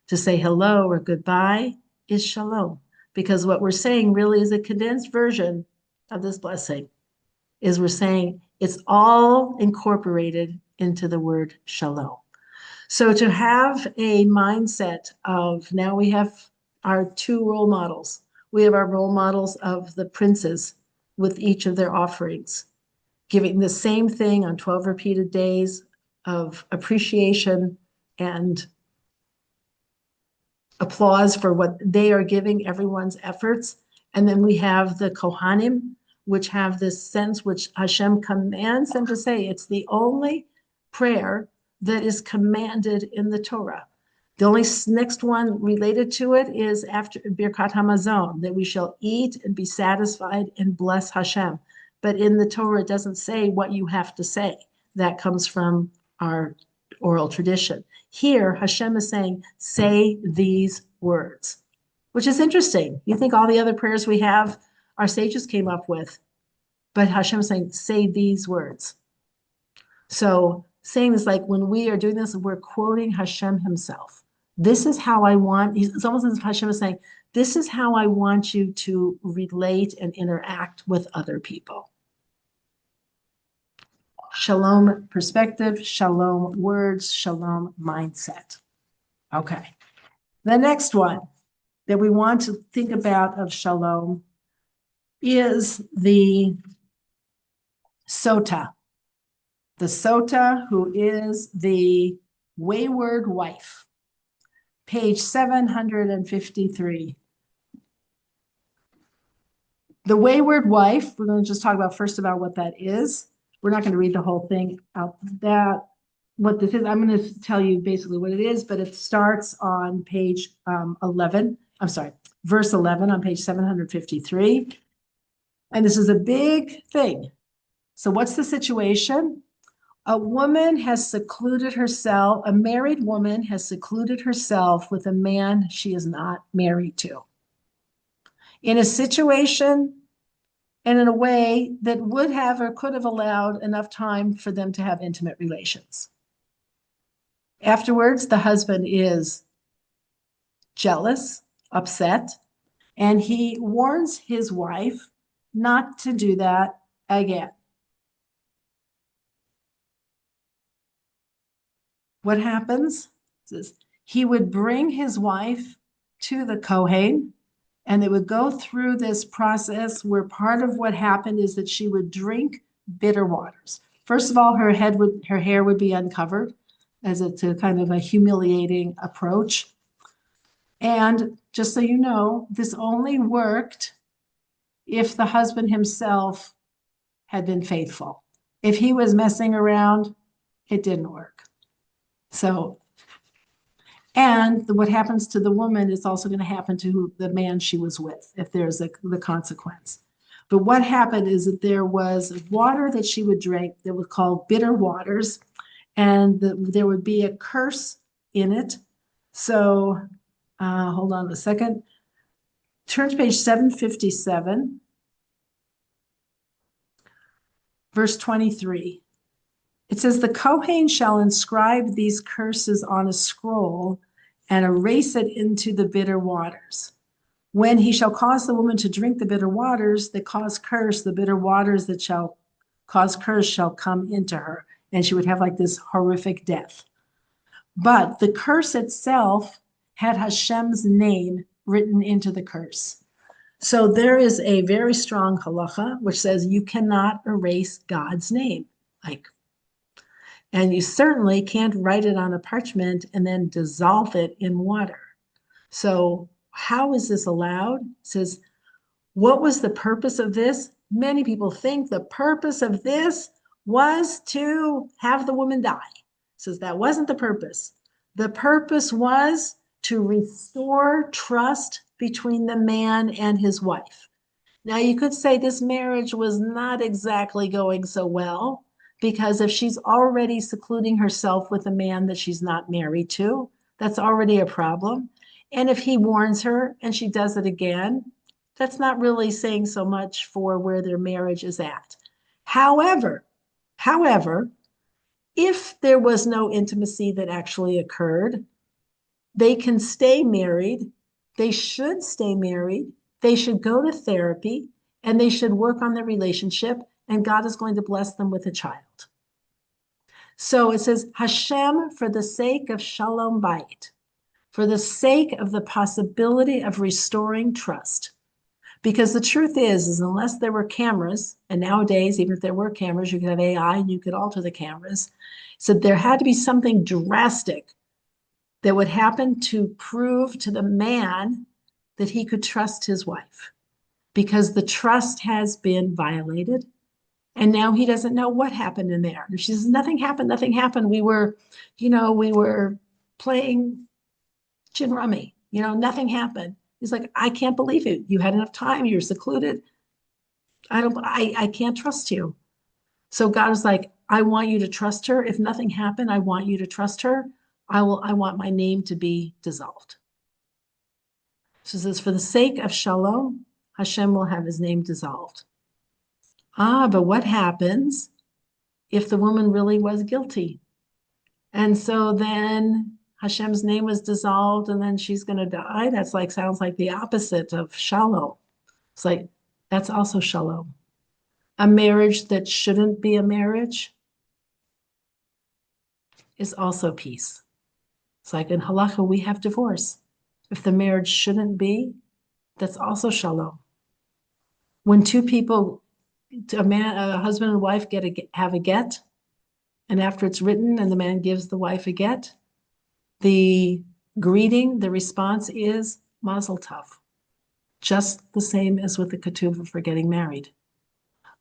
To say hello or goodbye is shalom. Because what we're saying really is a condensed version of this blessing. Is we're saying it's all incorporated into the word shalom. So to have a mindset of, now we have our 2 role models. We have our role models of the princes with each of their offerings, giving the same thing on 12 repeated days of appreciation and applause for what they are giving, everyone's efforts. And then we have the Kohanim, which have this sense which Hashem commands them to say. It's the only prayer that is commanded in the Torah. The only next one related to it is after Birkat Hamazon, that we shall eat and be satisfied and bless Hashem. But in the Torah, it doesn't say what you have to say. that comes from our oral tradition. Here, Hashem is saying, say these words, which is interesting. You think all the other prayers we have, our sages came up with, but Hashem is saying, say these words. So saying this, like when we are doing this, we're quoting Hashem himself. This is how I want, it's almost as if Hashem is saying, this is how I want you to relate and interact with other people. Shalom perspective, shalom words, shalom mindset. Okay. The next one that we want to think about of shalom is the sota. The sota, who is the wayward wife. Page 753. The wayward wife, we're going to just talk about first about what that is. We're not going to read the whole thing out that what this is. I'm going to tell you basically what it is, but it starts on page 11. I'm sorry, verse 11 on page 753. And this is a big thing. So what's the situation? A woman has secluded herself, a married woman has secluded herself with a man she is not married to. In a situation and in a way that would have or could have allowed enough time for them to have intimate relations. Afterwards, the husband is jealous, upset, and he warns his wife not to do that again. What happens is he would bring his wife to the Kohen, and they would go through this process where part of what happened is that she would drink bitter waters. First of all, her hair would be uncovered as it's a kind of a humiliating approach. And just so you know, this only worked if the husband himself had been faithful. If he was messing around, it didn't work. So, and what happens to the woman is also going to happen to the man she was with, if there's the consequence. But what happened is that there was water that she would drink that was called bitter waters, and there would be a curse in it. So, hold on a second. Turn to page 757, verse 23. It says, the Kohen shall inscribe these curses on a scroll and erase it into the bitter waters. When he shall cause the woman to drink the bitter waters that cause curse, the bitter waters that shall cause curse shall come into her, and she would have like this horrific death. But the curse itself had Hashem's name written into the curse. So there is a very strong halacha which says you cannot erase God's name. And you certainly can't write it on a parchment and then dissolve it in water. So how is this allowed? It says, what was the purpose of this? Many people think the purpose of this was to have the woman die. It says that wasn't the purpose. The purpose was to restore trust between the man and his wife. Now you could say this marriage was not exactly going so well, because if she's already secluding herself with a man that she's not married to, that's already a problem. And if he warns her and she does it again, that's not really saying so much for where their marriage is at. However, if there was no intimacy that actually occurred, they can stay married. They should stay married. They should go to therapy, and they should work on their relationship, and God is going to bless them with a child. So it says, Hashem, for the sake of Shalom Bayit, for the sake of the possibility of restoring trust. Because the truth is unless there were cameras, and nowadays, even if there were cameras, you could have AI and you could alter the cameras. So there had to be something drastic that would happen to prove to the man that he could trust his wife, because the trust has been violated. And now he doesn't know what happened in there. And she says, nothing happened. We were playing gin rummy, nothing happened. He's like, I can't believe it. You had enough time. You're secluded. I can't trust you. So God was like, I want you to trust her. If nothing happened, I want you to trust her. I want my name to be dissolved. So it says, for the sake of shalom, Hashem will have his name dissolved. But what happens if the woman really was guilty? And so then Hashem's name was dissolved and then she's going to die. That's like, sounds like the opposite of shalom. It's like, that's also shalom. A marriage that shouldn't be a marriage is also peace. It's like in halacha, we have divorce. If the marriage shouldn't be, that's also shalom. When two people, a husband and wife have a get, and after it's written and the man gives the wife a get, the greeting, the response is mazel tov, just the same as with the ketuvah for getting married.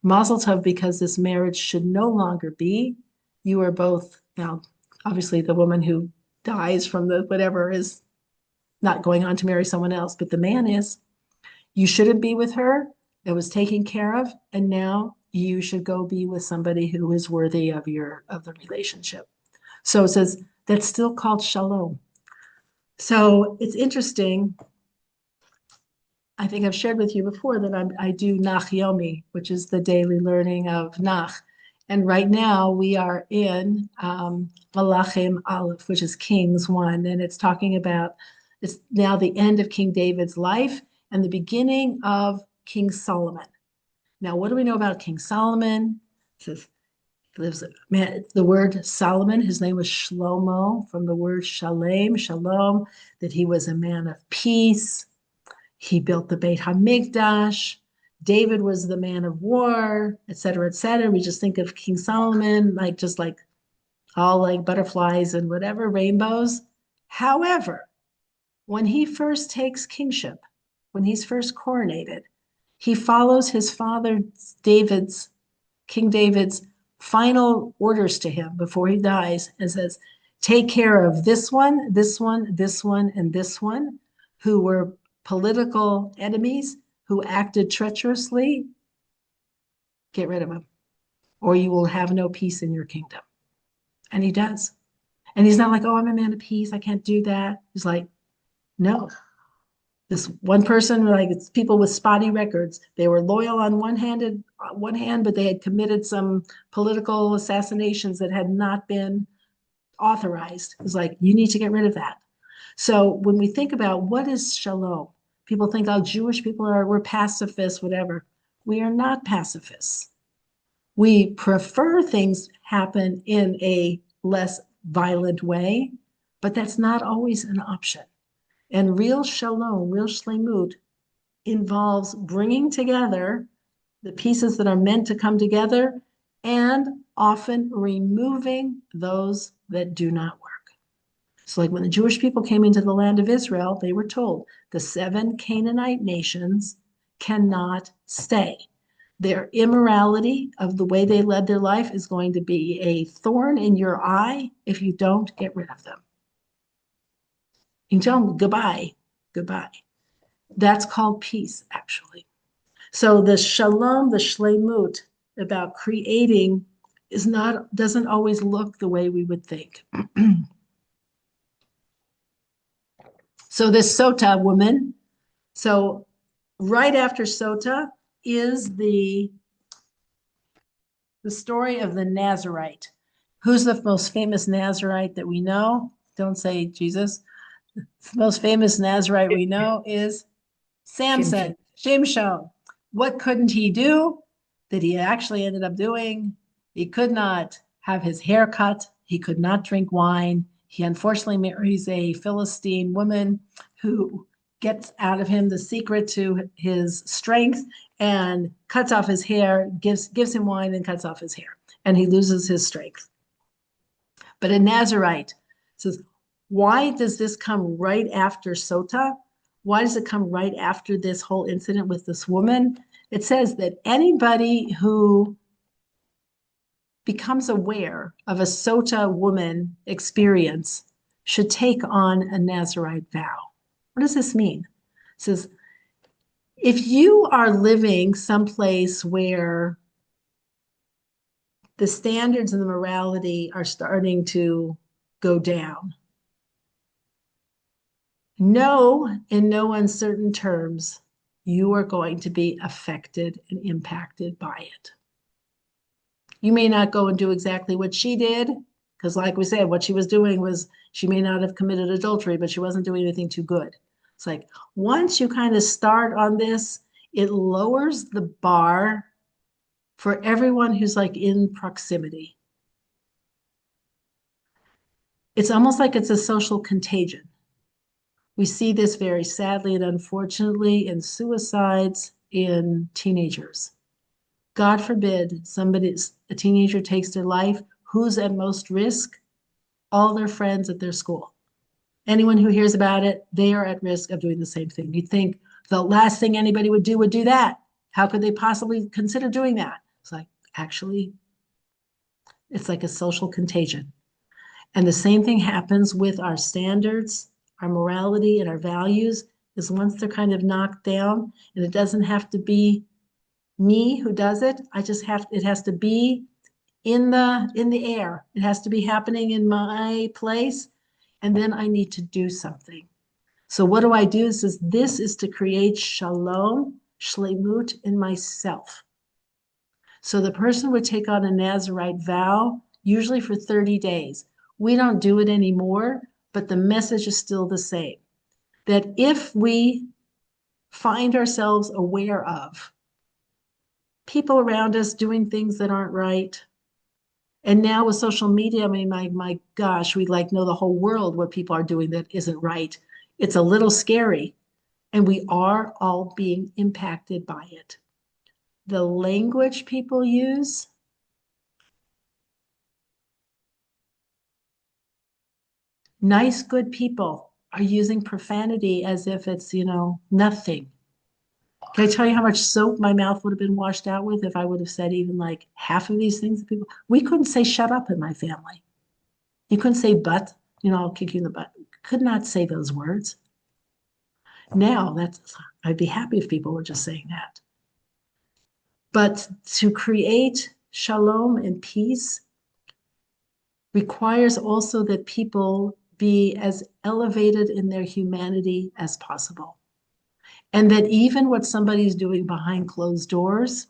Mazel tov, because this marriage should no longer be. You are both, now, obviously the woman who dies from the whatever is not going on to marry someone else, but the man is. You shouldn't be with her. It was taken care of, and now you should go be with somebody who is worthy of the relationship. So it says that's still called shalom. So it's interesting. I think I've shared with you before that I do Nach Yomi, which is the daily learning of Nach. And right now we are in Malachim Aleph, which is Kings 1. And it's talking about, it's now the end of King David's life and the beginning of King Solomon. Now, what do we know about King Solomon? It says, the word Solomon, his name was Shlomo, from the word shalem, shalom, that he was a man of peace. He built the Beit HaMikdash. David was the man of war, et cetera, et cetera. We just think of King Solomon, just like all like butterflies and whatever, rainbows. However, when he first takes kingship, when he's first coronated, he follows his father King David's final orders to him before he dies and says, take care of this one, this one, this one, and this one, who were political enemies, who acted treacherously. Get rid of them, or you will have no peace in your kingdom. And he does. And he's not like, oh, I'm a man of peace, I can't do that. He's like, no. This one person, like, it's people with spotty records. They were loyal on one hand, but they had committed some political assassinations that had not been authorized. It's like, you need to get rid of that. So when we think about what is shalom, people think, oh, Jewish people we're pacifists, whatever. We are not pacifists. We prefer things happen in a less violent way, but that's not always an option. And real shalom, real shlemut, involves bringing together the pieces that are meant to come together and often removing those that do not work. So like when the Jewish people came into the land of Israel, they were told the 7 Canaanite nations cannot stay. Their immorality of the way they led their life is going to be a thorn in your eye if you don't get rid of them. You tell them goodbye, goodbye. That's called peace, actually. So the shalom, the shlemut about creating doesn't always look the way we would think. So this Sota woman, so right after Sota is the story of the Nazarite. Who's the most famous Nazarite that we know? Don't say Jesus. The most famous Nazarite we know is Samson, Shimshon. What couldn't he do that he actually ended up doing? He could not have his hair cut. He could not drink wine. He unfortunately marries a Philistine woman who gets out of him the secret to his strength and cuts off his hair, gives him wine and cuts off his hair, and he loses his strength. But a Nazarite says, why does this come right after Sota? Why does it come right after this whole incident with this woman? It says that anybody who becomes aware of a Sota woman experience should take on a Nazarite vow. What does this mean? It says, if you are living someplace where the standards and the morality are starting to go down. Know in no uncertain terms, you are going to be affected and impacted by it. You may not go and do exactly what she did, because like we said, what she was doing was she may not have committed adultery, but she wasn't doing anything too good. It's like once you kind of start on this, it lowers the bar for everyone who's like in proximity. It's almost like it's a social contagion. We see this very sadly and unfortunately in suicides in teenagers. God forbid a teenager takes their life. Who's at most risk? All their friends at their school. Anyone who hears about it, they are at risk of doing the same thing. You'd think the last thing anybody would do that. How could they possibly consider doing that? It's like, actually, it's like a social contagion. And the same thing happens with our standards, our morality, and our values, is once they're kind of knocked down, and it doesn't have to be me who does it. It has to be in the air. It has to be happening in my place. And then I need to do something. So what do I do? This is to create shalom, shlemut in myself. So the person would take on a Nazirite vow, usually for 30 days. We don't do it anymore, but the message is still the same. That if we find ourselves aware of people around us doing things that aren't right, and now with social media, I mean, my gosh, we like know the whole world what people are doing that isn't right. It's a little scary, and we are all being impacted by it. The language people use, nice, good people are using profanity as if it's, nothing. Can I tell you how much soap my mouth would have been washed out with if I would have said even like half of these things to people? We couldn't say shut up in my family. You couldn't say but, I'll kick you in the butt. Could not say those words. Now I'd be happy if people were just saying that. But to create shalom and peace requires also that people be as elevated in their humanity as possible. And that even what somebody's doing behind closed doors,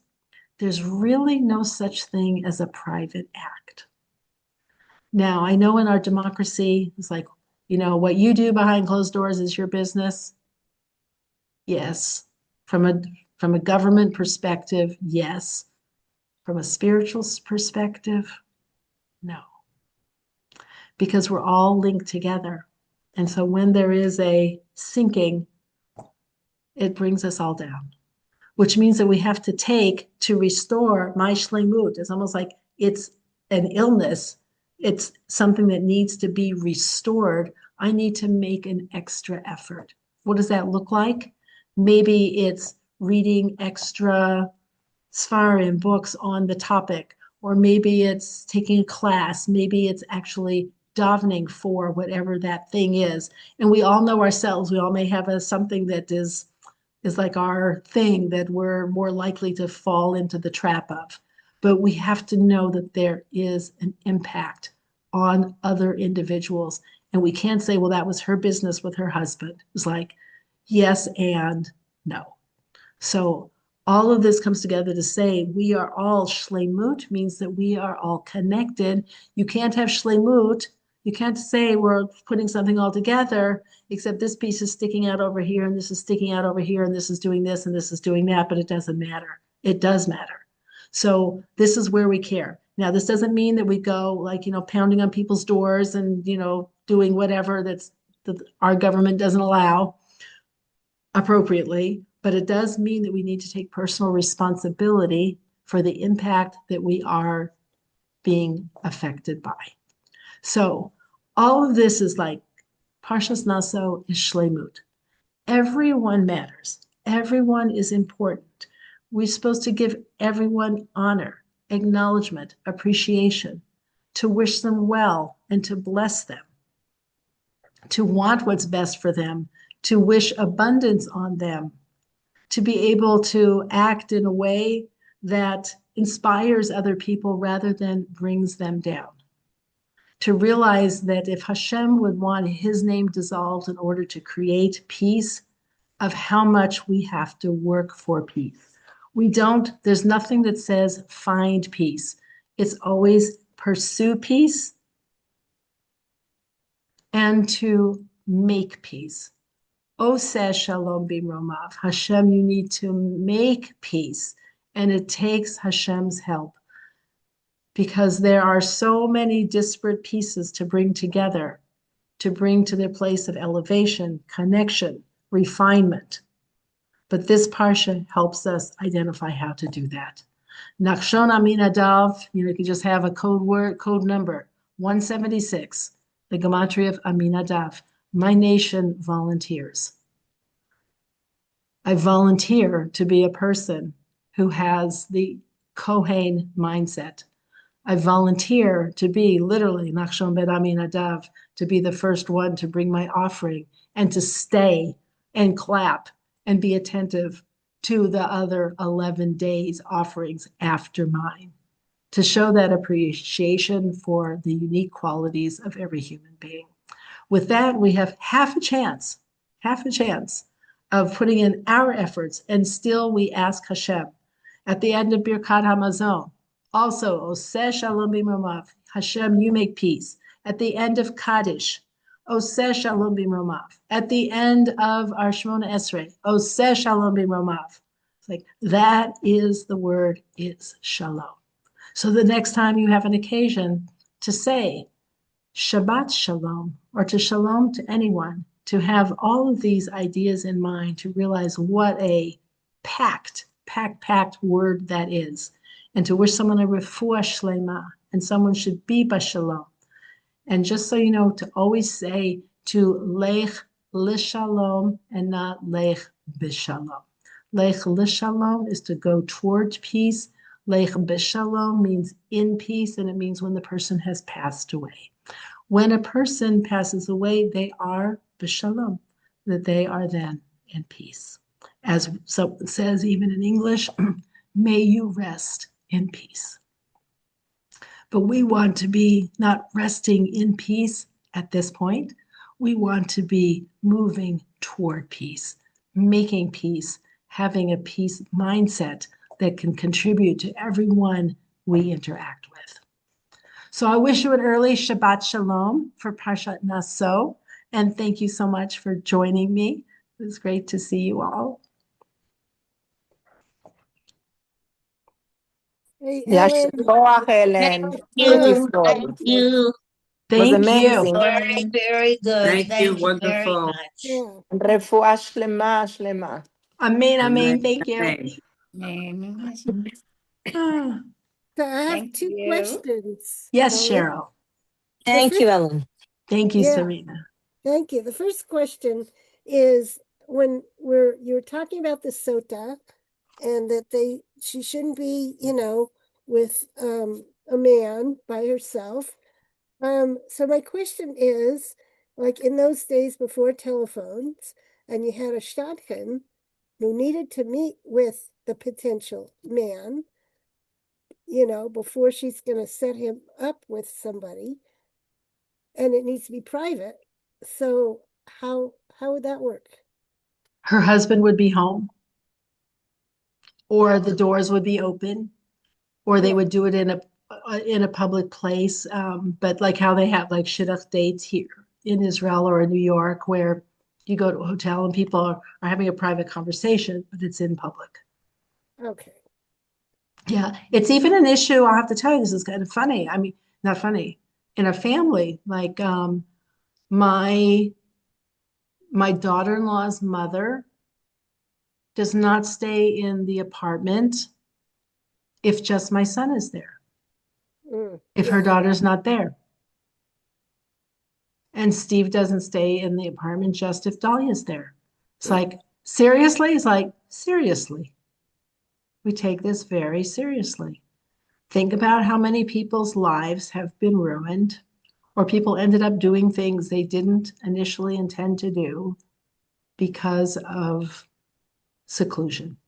there's really no such thing as a private act. Now, I know in our democracy, it's like, what you do behind closed doors is your business. Yes. From a government perspective, yes. From a spiritual perspective, no. Because we're all linked together. And so when there is a sinking, it brings us all down, which means that we have to take to restore my shlemut. It's almost like it's an illness. It's something that needs to be restored. I need to make an extra effort. What does that look like? Maybe it's reading extra Sfarim books on the topic, or maybe it's taking a class. Maybe it's actually davening for whatever that thing is. And we all know ourselves. We all may have something that is like our thing that we're more likely to fall into the trap of. But we have to know that there is an impact on other individuals. And we can't say, well, that was her business with her husband. It's like, yes and no. So all of this comes together to say we are all shlemut, means that we are all connected. You can't have shlemut. You can't say we're putting something all together, except this piece is sticking out over here, and this is sticking out over here, and this is doing this, and this is doing that, but it doesn't matter. It does matter. So this is where we care. Now, this doesn't mean that we go like, pounding on people's doors and, doing whatever that our government doesn't allow appropriately, but it does mean that we need to take personal responsibility for the impact that we are being affected by. So all of this is like Parshas Naso is shlemut. Everyone matters. Everyone is important. We're supposed to give everyone honor, acknowledgement, appreciation, to wish them well and to bless them, to want what's best for them, to wish abundance on them, to be able to act in a way that inspires other people rather than brings them down. To realize that if Hashem would want his name dissolved in order to create peace, of how much we have to work for peace. There's nothing that says find peace. It's always pursue peace and to make peace. Oseh shalom bimromav. Hashem, you need to make peace. And it takes Hashem's help because there are so many disparate pieces to bring together, to bring to their place of elevation, connection, refinement. But this parsha helps us identify how to do that. Nachshon Aminadav, you can just have a code number, 176, the gematria of Aminadav. My nation volunteers. I volunteer to be a person who has the Kohen mindset. I volunteer to be literally Nachshon ben Aminadav, to be the first one to bring my offering and to stay and clap and be attentive to the other 11 days offerings after mine, to show that appreciation for the unique qualities of every human being. With that, we have half a chance of putting in our efforts, and still we ask Hashem. At the end of Birkat HaMazon, also, Oseh Shalom Bimromav, Hashem, you make peace. At the end of Kaddish, Oseh Shalom Bimromav. At the end of our Shemona Esrei, Oseh Shalom Bimromav. It's like, that is the word, is Shalom. So the next time you have an occasion to say Shabbat Shalom, or to Shalom to anyone, to have all of these ideas in mind, to realize what a packed word that is, and to wish someone a refuah shlema, and someone should be bashalom. And just so you know, to always say to lech lishalom and not lech bishalom. Lech lishalom is to go towards peace. Lech bishalom means in peace, and it means when the person has passed away. When a person passes away, they are bishalom, that they are then in peace. As someone says, even in English, may you rest in peace. But we want to be not resting in peace at this point. We want to be moving toward peace, making peace, having a peace mindset that can contribute to everyone we interact with. So I wish you an early Shabbat Shalom for Parshat Naso, and thank you so much for joining me. It was great to see you all.
Hey,
Yasher
Ellen.
Koach, Ellen. Beautiful.
Thank you.
Was
Thank you.
amazing.
Very, very good.
Thank you.
Thank you very
Wonderful.
much.
Yeah.
Refuah shlema, shlema.
Amen, amen.
Amen.
Thank you.
Amen.
Ah,
So I have
Thank
two
you.
questions.
yes,
Ellen.
Cheryl.
Thank you, Ellen.
Thank you,
Yeah.
Serena.
Thank you. The first question is when you're talking about the sota and that she shouldn't be, with a man by herself. So my question is, like in those days before telephones, and you had a shadchan who needed to meet with the potential man, before she's going to set him up with somebody, and it needs to be private. So how would that work?
Her husband would be home, or the doors would be open, or they
Yeah.
would do it in a public place. But like how they have like shidduch dates here in Israel or in New York, where you go to a hotel and people are having a private conversation, but it's in public.
Okay.
Yeah, it's even an issue. I'll have to tell you, this is kind of funny. I mean, not funny. In a family, like my daughter-in-law's mother does not stay in the apartment if just my son is there, if her
Yeah.
daughter's not there. And Steve doesn't stay in the apartment just if Dahlia's there. It's like, seriously? It's like, seriously. We take this very seriously. Think about how many people's lives have been ruined, or people ended up doing things they didn't initially intend to do because of seclusion.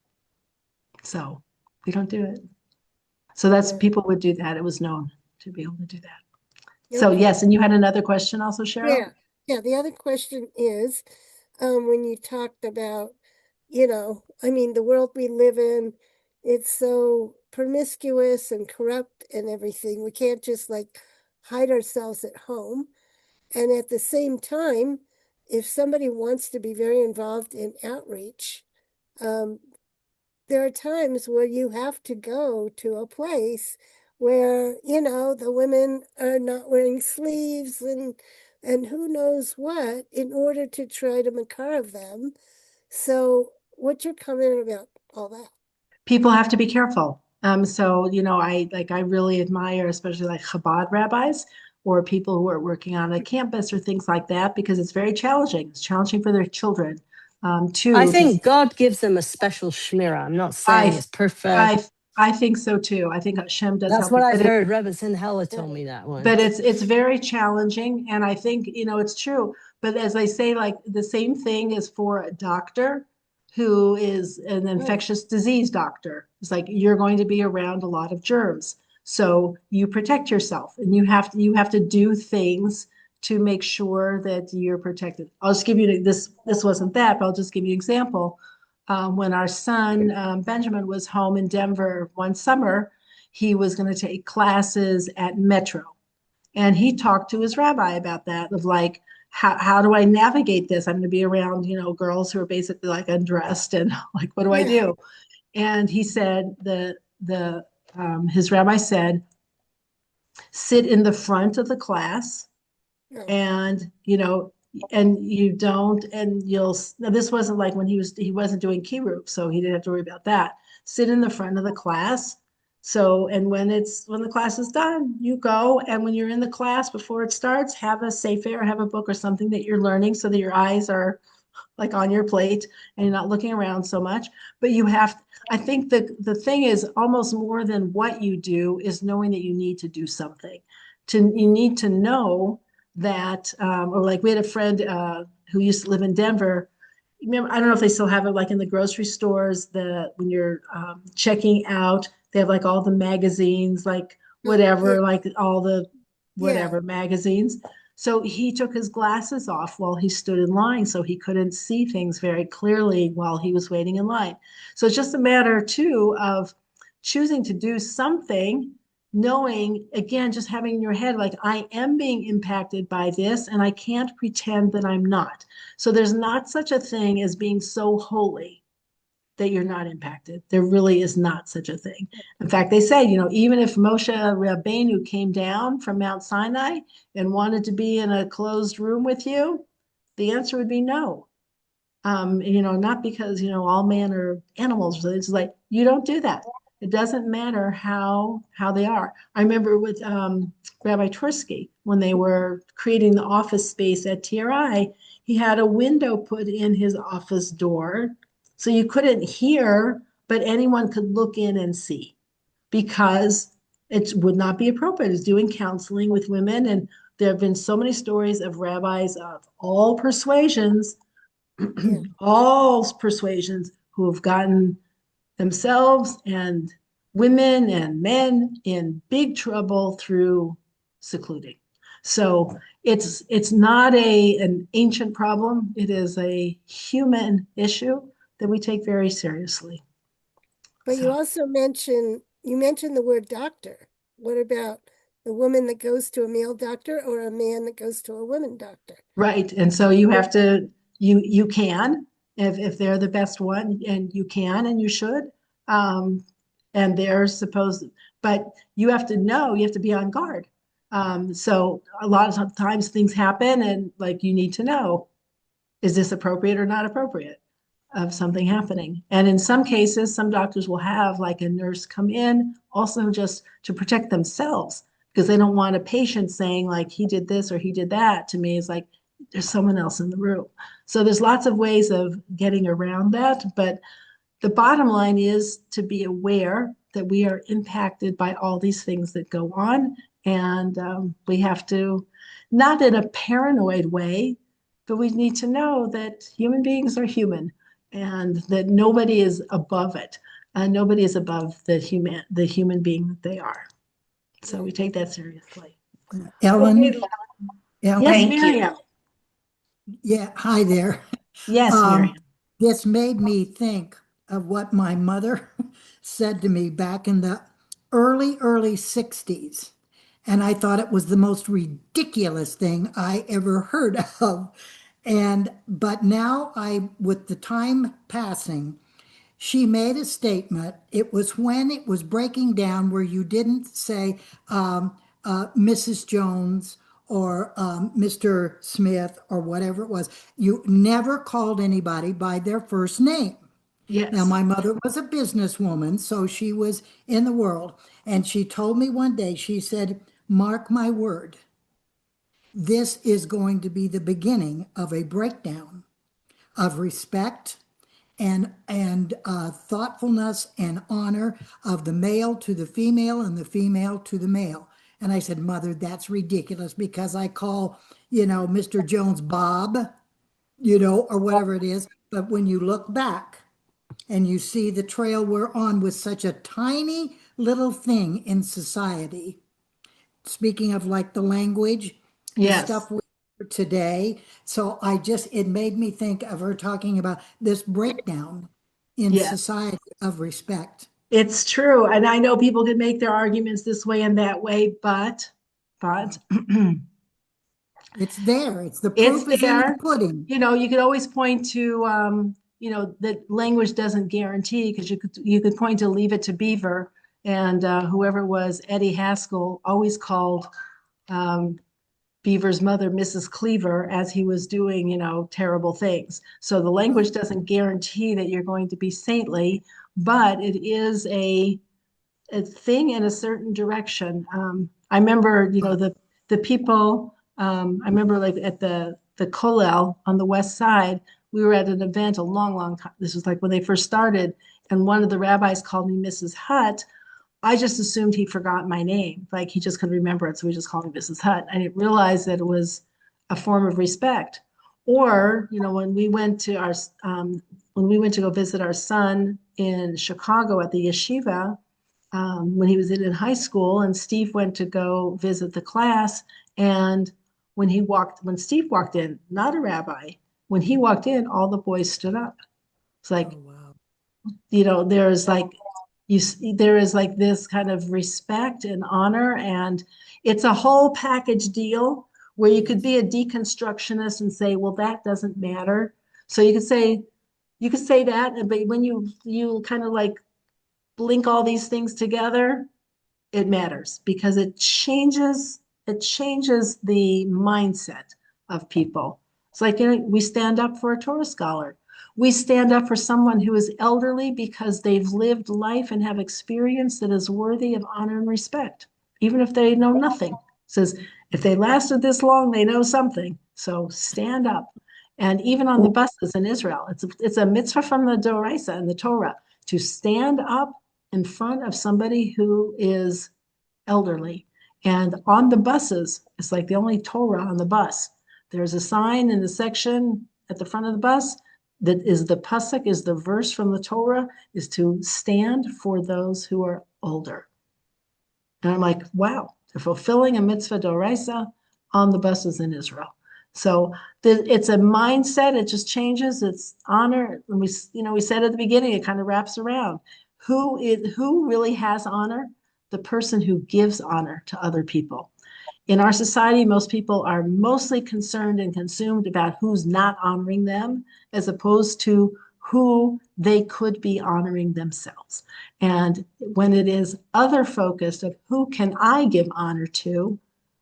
So we don't do it. So that's
Yeah.
people would do that. It was known to be able to do that. So
Okay.
yes, and you had another question also, Cheryl?
Yeah. Yeah. The other question is, when you talked about, I mean, the world we live in, it's so promiscuous and corrupt and everything. We can't just like hide ourselves at home. And at the same time, if somebody wants to be very involved in outreach, um, there are times where you have to go to a place where, the women are not wearing sleeves and who knows what in order to try to makarav them. So what's your comment about all that?
People have to be careful. So, I really admire, especially like Chabad rabbis or people who are working on a campus or things like that, because it's very challenging. It's challenging for their children, too.
I think God gives them a special shmirah. I'm not saying
I,
it's perfect.
I think so too. I think Hashem does
That's
help
what
you,
I've heard. Rebbes in Hella told me that
but
once.
it's very challenging, and I think it's true. But as I say, like the same thing is for a doctor who is an infectious disease doctor. It's like you're going to be around a lot of germs, so you protect yourself, and you have to do things to make sure that you're protected. I'll just give you this. This wasn't that, but I'll just give you an example. When our son Benjamin was home in Denver one summer, he was going to take classes at Metro. And he talked to his rabbi about that, of like, how do I navigate this? I'm going to be around, girls who are basically like undressed, and like, what do I do? And he said his rabbi said, sit in the front of the class, and you don't, and now this wasn't like when he wasn't doing kiruv, so he didn't have to worry about that. Sit in the front of the class. So, and when the class is done, you go, and when you're in the class before it starts, have a sefer, have a book or something that you're learning, so that your eyes are like on your plate and you're not looking around so much. But I think the thing is, almost more than what you do is knowing that you need to do something. You need to know that, or like we had a friend who used to live in Denver. Remember, I don't know if they still have it, like in the grocery stores, when you're checking out, they have like all the magazines, like whatever, like all the whatever magazines. So he took his glasses off while he stood in line, so he couldn't see things very clearly while he was waiting in line. So it's just a matter too of choosing to do something, knowing, again, just having in your head, like, I am being impacted by this and I can't pretend that I'm not. So there's not such a thing as being so holy that you're not impacted. There really is not such a thing. In fact, they say, even if Moshe Rabbeinu came down from Mount Sinai and wanted to be in a closed room with you, the answer would be no. Not because, all men are animals. It's like, you don't do that. It doesn't matter how they are. I remember with Rabbi Tursky, when they were creating the office space at TRI, he had a window put in his office door, so you couldn't hear, but anyone could look in and see, because it would not be appropriate. It's doing counseling with women, and there have been so many stories of rabbis of all persuasions, all persuasions, who have gotten themselves and women and men in big trouble through secluding. So it's not an ancient problem. It is a human issue that we take very seriously.
But you also mentioned the word doctor. What about the woman that goes to a male doctor or a man that goes to a woman doctor?
Right. And so you have to, you can, if they're the best one, and you can and you should. And they're supposed, but you have to know, you have to be on guard. So a lot of times things happen, and like, you need to know, is this appropriate or not appropriate of something happening? And in some cases, some doctors will have like a nurse come in also just to protect themselves, because they don't want a patient saying like, he did this or he did that to me. It's like, there's someone else in the room. So there's lots of ways of getting around that. But the bottom line is to be aware that we are impacted by all these things that go on. And we have to, not in a paranoid way, but we need to know that human beings are human and that nobody is above it. Nobody is above the human being that they are. So we take that seriously.
Ellen,
Okay.
Ellen,
Yes,
Thank you.
Miriam.
yeah, hi there.
Yes, Miriam.
This made me think of what my mother said to me back in the early 60s. And I thought it was the most ridiculous thing I ever heard of. But now with the time passing, she made a statement. It was when it was breaking down where you didn't say Mrs. Jones or Mr. Smith or whatever it was. You never called anybody by their first name. Now,
Yes.
my mother was a businesswoman, so she was in the world. And she told me one day, she said, "Mark my word, this is going to be the beginning of a breakdown of respect and thoughtfulness and honor of the male to the female and the female to the male." And I said, "Mother, that's ridiculous because I call, Mr. Jones Bob, or whatever it is. But when you look back and you see the trail we're on with such a tiny little thing in society, speaking of like the language, the
Yes.
stuff we hear today. So it made me think of her talking about this breakdown in
Yes.
society of respect.
It's true. And I know people can make their arguments this way and that way, but
It's there. It's the
it's
proof is in the
there.
pudding.
You could always point to, that language doesn't guarantee, because you could point to Leave It to Beaver, and whoever was Eddie Haskell always called Beaver's mother Mrs. Cleaver as he was doing, terrible things. So the language doesn't guarantee that you're going to be saintly, but it is a thing in a certain direction. I remember, the people. I remember, like at the Kollel on the west side, we were at an event a long, long time. This was like when they first started, and one of the rabbis called me Mrs. Hutt. I just assumed he forgot my name, like he just couldn't remember it, so we just called me Mrs. Hutt. I didn't realize that it was a form of respect. Or, when we went to go visit our son in Chicago at the yeshiva, when he was in high school, and Steve went to go visit the class. And when Steve walked in, not a rabbi, when he walked in, all the boys stood up. It's like,
wow.
there is like this kind of respect and honor, and it's a whole package deal where you could be a deconstructionist and say, well, that doesn't matter. So you could say that, but when you kind of like link all these things together, it matters, because it changes the mindset of people. It's like, we stand up for a Torah scholar. We stand up for someone who is elderly because they've lived life and have experience that is worthy of honor and respect, even if they know nothing. It says, if they lasted this long, they know something. So stand up. And even on the buses in Israel, it's a mitzvah from the Doraisa and the Torah to stand up in front of somebody who is elderly. And on the buses, it's like the only Torah on the bus. There's a sign in the section at the front of the bus that is the pasuk, is the verse from the Torah, is to stand for those who are older. And I'm like, wow, they're fulfilling a mitzvah d'oraisa on the buses in Israel. So it's a mindset. It just changes. It's honor. And we said at the beginning, it kind of wraps around. Who really has honor? The person who gives honor to other people. In our society, most people are mostly concerned and consumed about who's not honoring them, as opposed to who they could be honoring themselves. And when it is other focused of who can I give honor to,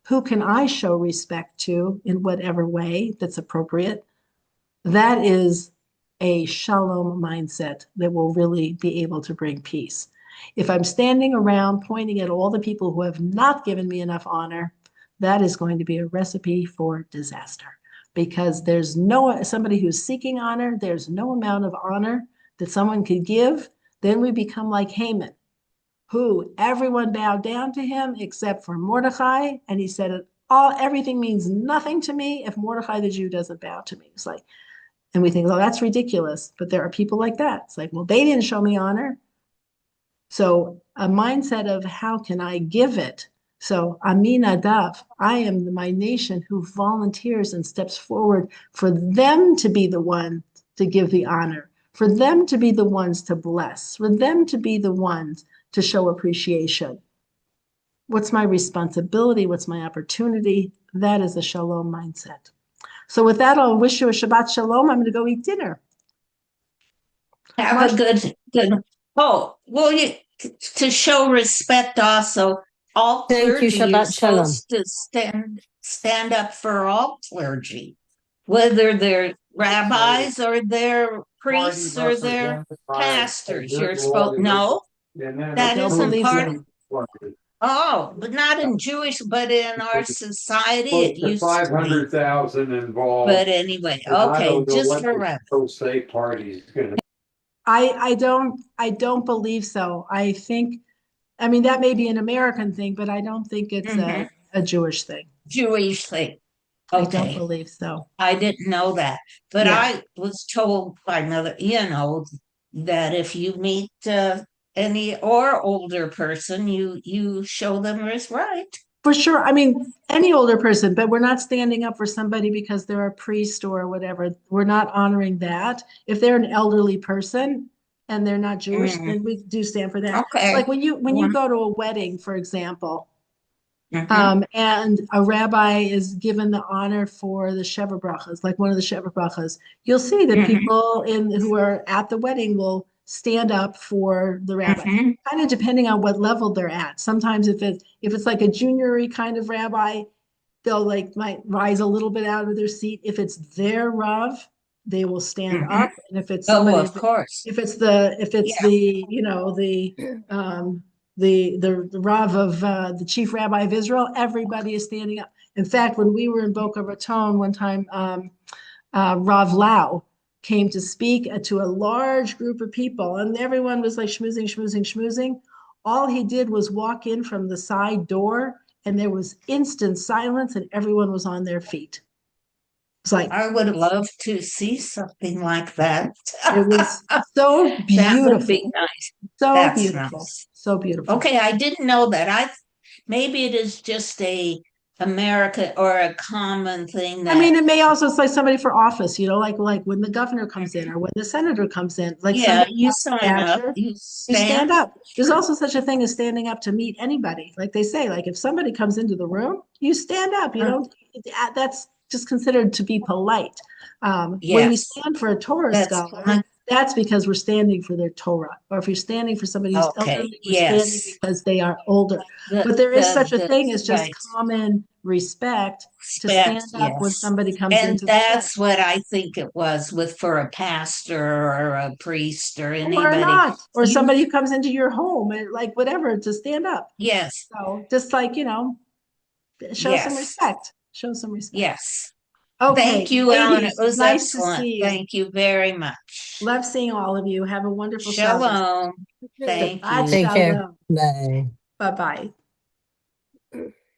who can I show respect to in whatever way that's appropriate, that is a shalom mindset that will really be able to bring peace. If I'm standing around pointing at all the people who have not given me enough honor, that is going to be a recipe for disaster, because there's somebody who's seeking honor, there's no amount of honor that someone could give. Then we become like Haman, who everyone bowed down to him except for Mordecai. And he said, everything means nothing to me if Mordecai the Jew doesn't bow to me. It's like, and we think, oh, that's ridiculous. But there are people like that. It's like, well, they didn't show me honor. So a mindset of how can I give it? So Aminadav, I am my nation who volunteers and steps forward for them to be the one to give the honor, for them to be the ones to bless, for them to be the ones to show appreciation. What's my responsibility? What's my opportunity? That is a shalom mindset. So with that, I'll wish you a Shabbat Shalom. I'm going to go eat dinner.
Have a good. Oh, well, to show respect also, all
Thank you.
clergy, you're
Shabbat Shalom.
supposed to stand up for all clergy, whether they're rabbis or they're priests or they're pastors. You're supposed, no, that
don't
isn't
believe
part
so.
of, oh, but not in Jewish, but in our society, it
Close to
used to be.
500,000 involved.
But anyway,
and I
okay,
don't know
just
what
for
the
reference.
pro-state party's gonna.
I don't believe so. I think, I mean, that may be an American thing, but I don't think it's a Jewish thing.
Jewish thing.
I don't
Okay.
believe so.
I didn't know that, but
Yeah.
I was told by another, that if you meet any or older person, you show them respect.
For sure. I mean, any older person, but we're not standing up for somebody because they're a priest or whatever. We're not honoring that. If they're an elderly person and they're not Jewish, then we do stand for that.
Okay.
Like when you go to a wedding, for example,
Mhm.
and a rabbi is given the honor for the Sheva Brachas, like one of the Sheva Brachas, you'll see that
Mhm.
people who are at the wedding will stand up for the rabbi,
Mhm.
kind of depending on what level they're at. Sometimes if it's like a juniory kind of rabbi, they'll might rise a little bit out of their seat. If it's their rav, they will stand
Mhm.
up. And if it's
Oh,
somebody,
of course.
if it's
Yeah.
the rav of the chief rabbi of Israel, everybody is standing up. In fact, when we were in Boca Raton one time, Rav Lau came to speak to a large group of people, and everyone was like schmoozing, schmoozing, schmoozing. All he did was walk in from the side door, and there was instant silence, and everyone was on their feet. It's like
I would love to see something like that.
it was so
That would be
beautiful,
nice.
so
That's
beautiful,
nice.
so beautiful.
Okay, I didn't know that. Maybe it is just a America or a common thing
I mean,
that,
it may also, it's like somebody for office, like when the governor comes in or when the senator comes in, like
yeah,
somebody
you
of
sign up,
stature,
you
you
stand.
stand up. There's also such a thing as standing up to meet anybody. Like they say, like if somebody comes into the room, you stand up. You don't, that's just considered to be polite. When we
Yes,
stand for a Torah
that's
scholar,
fine.
that's because we're standing for their Torah. Or if you're standing for somebody who's
Okay,
elderly, we're standing
yes.
because they are older.
The
But there is such a
the
thing as just
right
common respect to
respect,
stand up when
yes.
somebody comes
And
into the room.
that's what I think it was for a pastor or a priest or
Or
anybody.
not, or
You,
somebody who comes into your home and like whatever to stand up.
yes,
So just like, show some
yes,
respect. Show some respect.
yes. Thank
Okay,
you, Ellen. It
ladies,
was
nice to
excellent.
see you.
Thank you very much.
Love seeing all of you. Have a wonderful Shabbos.
Shalom.
Okay.
Thank
Shabbat
you.
Take care.
shalom.
Bye.
Bye-bye.